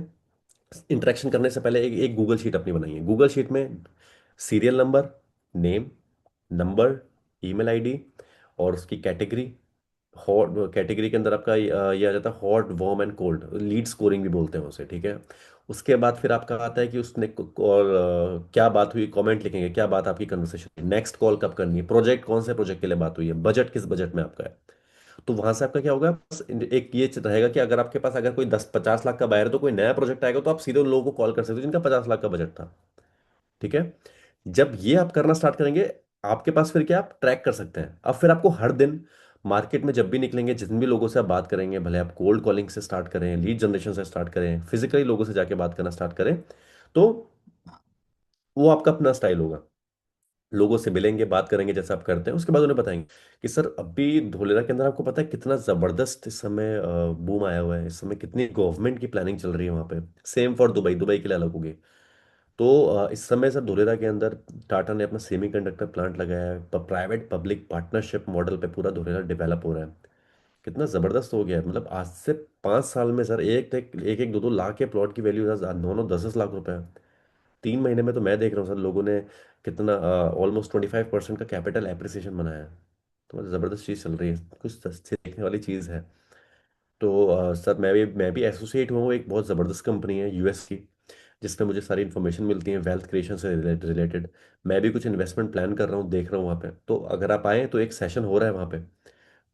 इंटरेक्शन करने से पहले एक एक गूगल शीट अपनी बनाइए। गूगल शीट में serial number, name, number, email ID, और उसकी कैटेगरी। हॉट कैटेगरी के अंदर आपका ये आ जाता है, hot, warm and cold, lead scoring भी बोलते हैं उसे। ठीक है? उसके बाद फिर आपका आता है कि उसने और क्या बात हुई, कमेंट लिखेंगे क्या बात आपकी कन्वर्सेशन, नेक्स्ट कॉल कब करनी है, प्रोजेक्ट कौन से प्रोजेक्ट के लिए बात हुई है, बजट किस बजट में आपका है। तो वहां से आपका क्या होगा, बस एक ये रहेगा कि अगर आपके पास अगर कोई 10 50 लाख का बायर है, तो कोई नया प्रोजेक्ट आएगा तो आप सीधे उन लोगों को कॉल कर सकते हो जिनका 50 लाख का बजट था। ठीक है? जब ये आप करना स्टार्ट करेंगे, आपके पास फिर क्या, आप ट्रैक कर सकते हैं। अब फिर आपको हर दिन मार्केट में जब भी निकलेंगे, जितने भी लोगों से आप बात करेंगे, भले आप कोल्ड कॉलिंग से स्टार्ट करें, लीड जनरेशन से स्टार्ट करें, फिजिकली लोगों से जाके बात करना स्टार्ट करें, तो वो आपका अपना स्टाइल होगा। लोगों से मिलेंगे, बात करेंगे जैसे आप करते हैं, उसके बाद उन्हें बताएंगे कि सर अभी धोलेरा के अंदर आपको पता है कितना जबरदस्त इस समय बूम आया हुआ है, इस समय कितनी गवर्नमेंट की प्लानिंग चल रही है वहाँ पे। सेम फॉर दुबई, दुबई के लिए अलग होगी। तो इस समय सर धोलेरा के अंदर टाटा ने अपना सेमीकंडक्टर प्लांट लगाया है, प्राइवेट पब्लिक पार्टनरशिप मॉडल पे पूरा धोलेरा डेवलप हो रहा है। कितना जबरदस्त हो गया है, मतलब आज से 5 साल में सर एक एक 2 2 लाख के प्लॉट की वैल्यू 9 9 10 10 लाख रुपए है। 3 महीने में तो मैं देख रहा हूँ सर, लोगों ने कितना ऑलमोस्ट 25% का कैपिटल एप्रिसिएशन बनाया है। तो मतलब जबरदस्त चीज़ चल रही है, कुछ देखने वाली चीज़ है। तो सर मैं भी एसोसिएट हुआ हूँ, एक बहुत ज़बरदस्त कंपनी है यूएस की, जिसमें मुझे सारी इन्फॉर्मेशन मिलती है वेल्थ क्रिएशन से रिलेटेड। मैं भी कुछ इन्वेस्टमेंट प्लान कर रहा हूँ, देख रहा हूँ वहाँ पे। तो अगर आप आएँ तो एक सेशन हो रहा है वहाँ पे,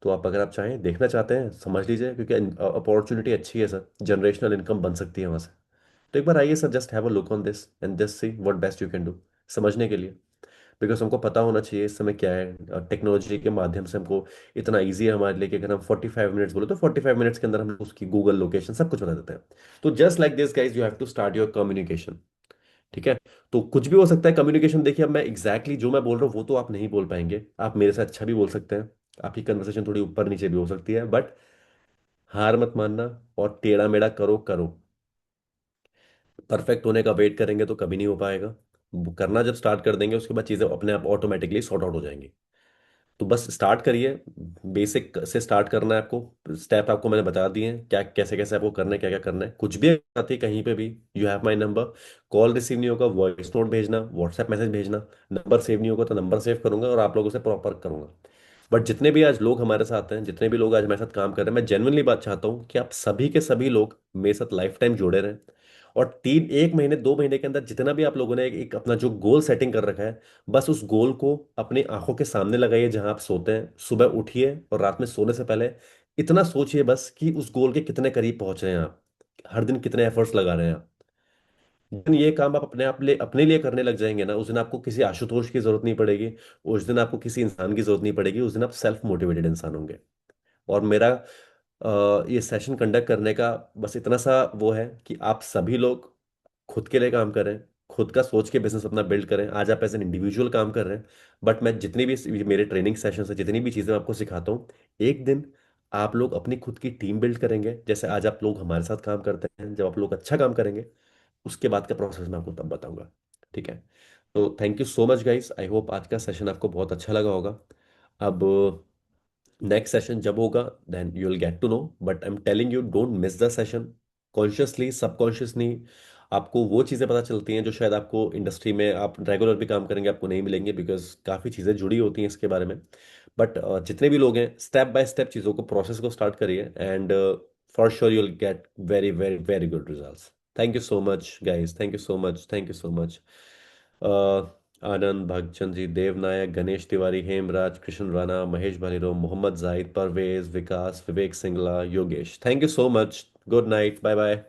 तो आप अगर आप चाहें देखना चाहते हैं समझ लीजिए, क्योंकि अपॉर्चुनिटी अच्छी है सर, जनरेशनल इनकम बन सकती है वहाँ से। तो एक बार आइए sir, just have a look on this and just see what best you can do, समझने के लिए। बिकॉज हमको पता होना चाहिए इस समय क्या है, टेक्नोलॉजी के माध्यम से हमको इतना ईजी है हमारे लिए कि अगर हम 45 मिनट्स बोले तो 45 मिनट्स के अंदर हम उसकी गूगल लोकेशन सब कुछ बता देते हैं। तो just like this guys, you have to start your communication. ठीक है? तो कुछ भी हो सकता है कम्युनिकेशन, देखिए अब मैं जो मैं बोल रहा हूँ वो तो आप नहीं बोल पाएंगे, आप मेरे से अच्छा भी बोल सकते हैं, आपकी कन्वर्सेशन थोड़ी ऊपर नीचे भी हो सकती है, बट हार मत मानना, और टेढ़ा मेढ़ा करो करो। परफेक्ट होने का वेट करेंगे तो कभी नहीं हो पाएगा। करना जब स्टार्ट कर देंगे, उसके बाद चीज़ें अपने आप ऑटोमेटिकली सॉर्ट आउट हो जाएंगी। तो बस स्टार्ट करिए, बेसिक से स्टार्ट करना है आपको। स्टेप आपको मैंने बता दिए हैं, क्या कैसे कैसे आपको करना है, क्या क्या करना है। कुछ भी आती है कहीं पे भी, you have my number. Call receive नहीं होगा, वॉइस नोट भेजना, व्हाट्सएप मैसेज भेजना। नंबर सेव नहीं होगा तो नंबर सेव करूंगा और आप लोगों से प्रॉपर करूंगा। बट जितने भी आज लोग हमारे साथ हैं, जितने भी लोग आज हमारे साथ काम कर रहे हैं, मैं जेन्युइनली बात चाहता हूँ कि आप सभी के सभी लोग मेरे साथ लाइफ टाइम जुड़े रहें। और 1 महीने 2 महीने के अंदर जितना भी आप लोगों ने एक अपना जो गोल सेटिंग कर रखा है, बस उस गोल को अपनी आंखों के सामने लगाइए जहां आप सोते हैं। सुबह उठिए और रात में सोने से पहले इतना सोचिए बस कि उस गोल के कितने करीब पहुंच रहे हैं आप, हर दिन कितने एफर्ट्स लगा रहे हैं आप। जिस दिन ये काम आप अपने लिए करने लग जाएंगे ना, उस दिन आपको किसी आशुतोष की जरूरत नहीं पड़ेगी। उस दिन आपको किसी इंसान की जरूरत नहीं पड़ेगी। उस दिन आप सेल्फ मोटिवेटेड इंसान होंगे। और मेरा ये सेशन कंडक्ट करने का बस इतना सा वो है कि आप सभी लोग खुद के लिए काम करें, खुद का सोच के बिजनेस अपना बिल्ड करें। आज आप एज एन इंडिविजुअल काम कर रहे हैं, बट मैं जितनी भी मेरे ट्रेनिंग सेशन है, जितनी भी चीज़ें मैं आपको सिखाता हूँ, एक दिन आप लोग अपनी खुद की टीम बिल्ड करेंगे। जैसे आज आप लोग हमारे साथ काम करते हैं, जब आप लोग अच्छा काम करेंगे उसके बाद का प्रोसेस मैं आपको तब बताऊंगा। ठीक है? तो thank you so much guys, I hope आज का सेशन आपको बहुत अच्छा लगा होगा। अब नेक्स्ट सेशन जब होगा then you will get to know, but I am telling you don't miss the session. Consciously subconsciously आपको वो चीज़ें पता चलती हैं जो शायद आपको इंडस्ट्री में आप रेगुलर भी काम करेंगे आपको नहीं मिलेंगे, बिकॉज काफ़ी चीज़ें जुड़ी होती हैं इसके बारे में। बट जितने भी लोग हैं, स्टेप बाय स्टेप चीज़ों को प्रोसेस को स्टार्ट करिए, and for sure you will get very very very good results. Thank you so much guys, thank you so much, thank you so much. Anand, Bhagchand ji, Dev Nayak, Ganesh Tiwari, Hemraj, Krishna Rana, Mahesh Bhaliro, Mohammed Zahid, Parvez, Vikas, Vivek Singla, Yogesh, thank you so much. Good night, bye bye.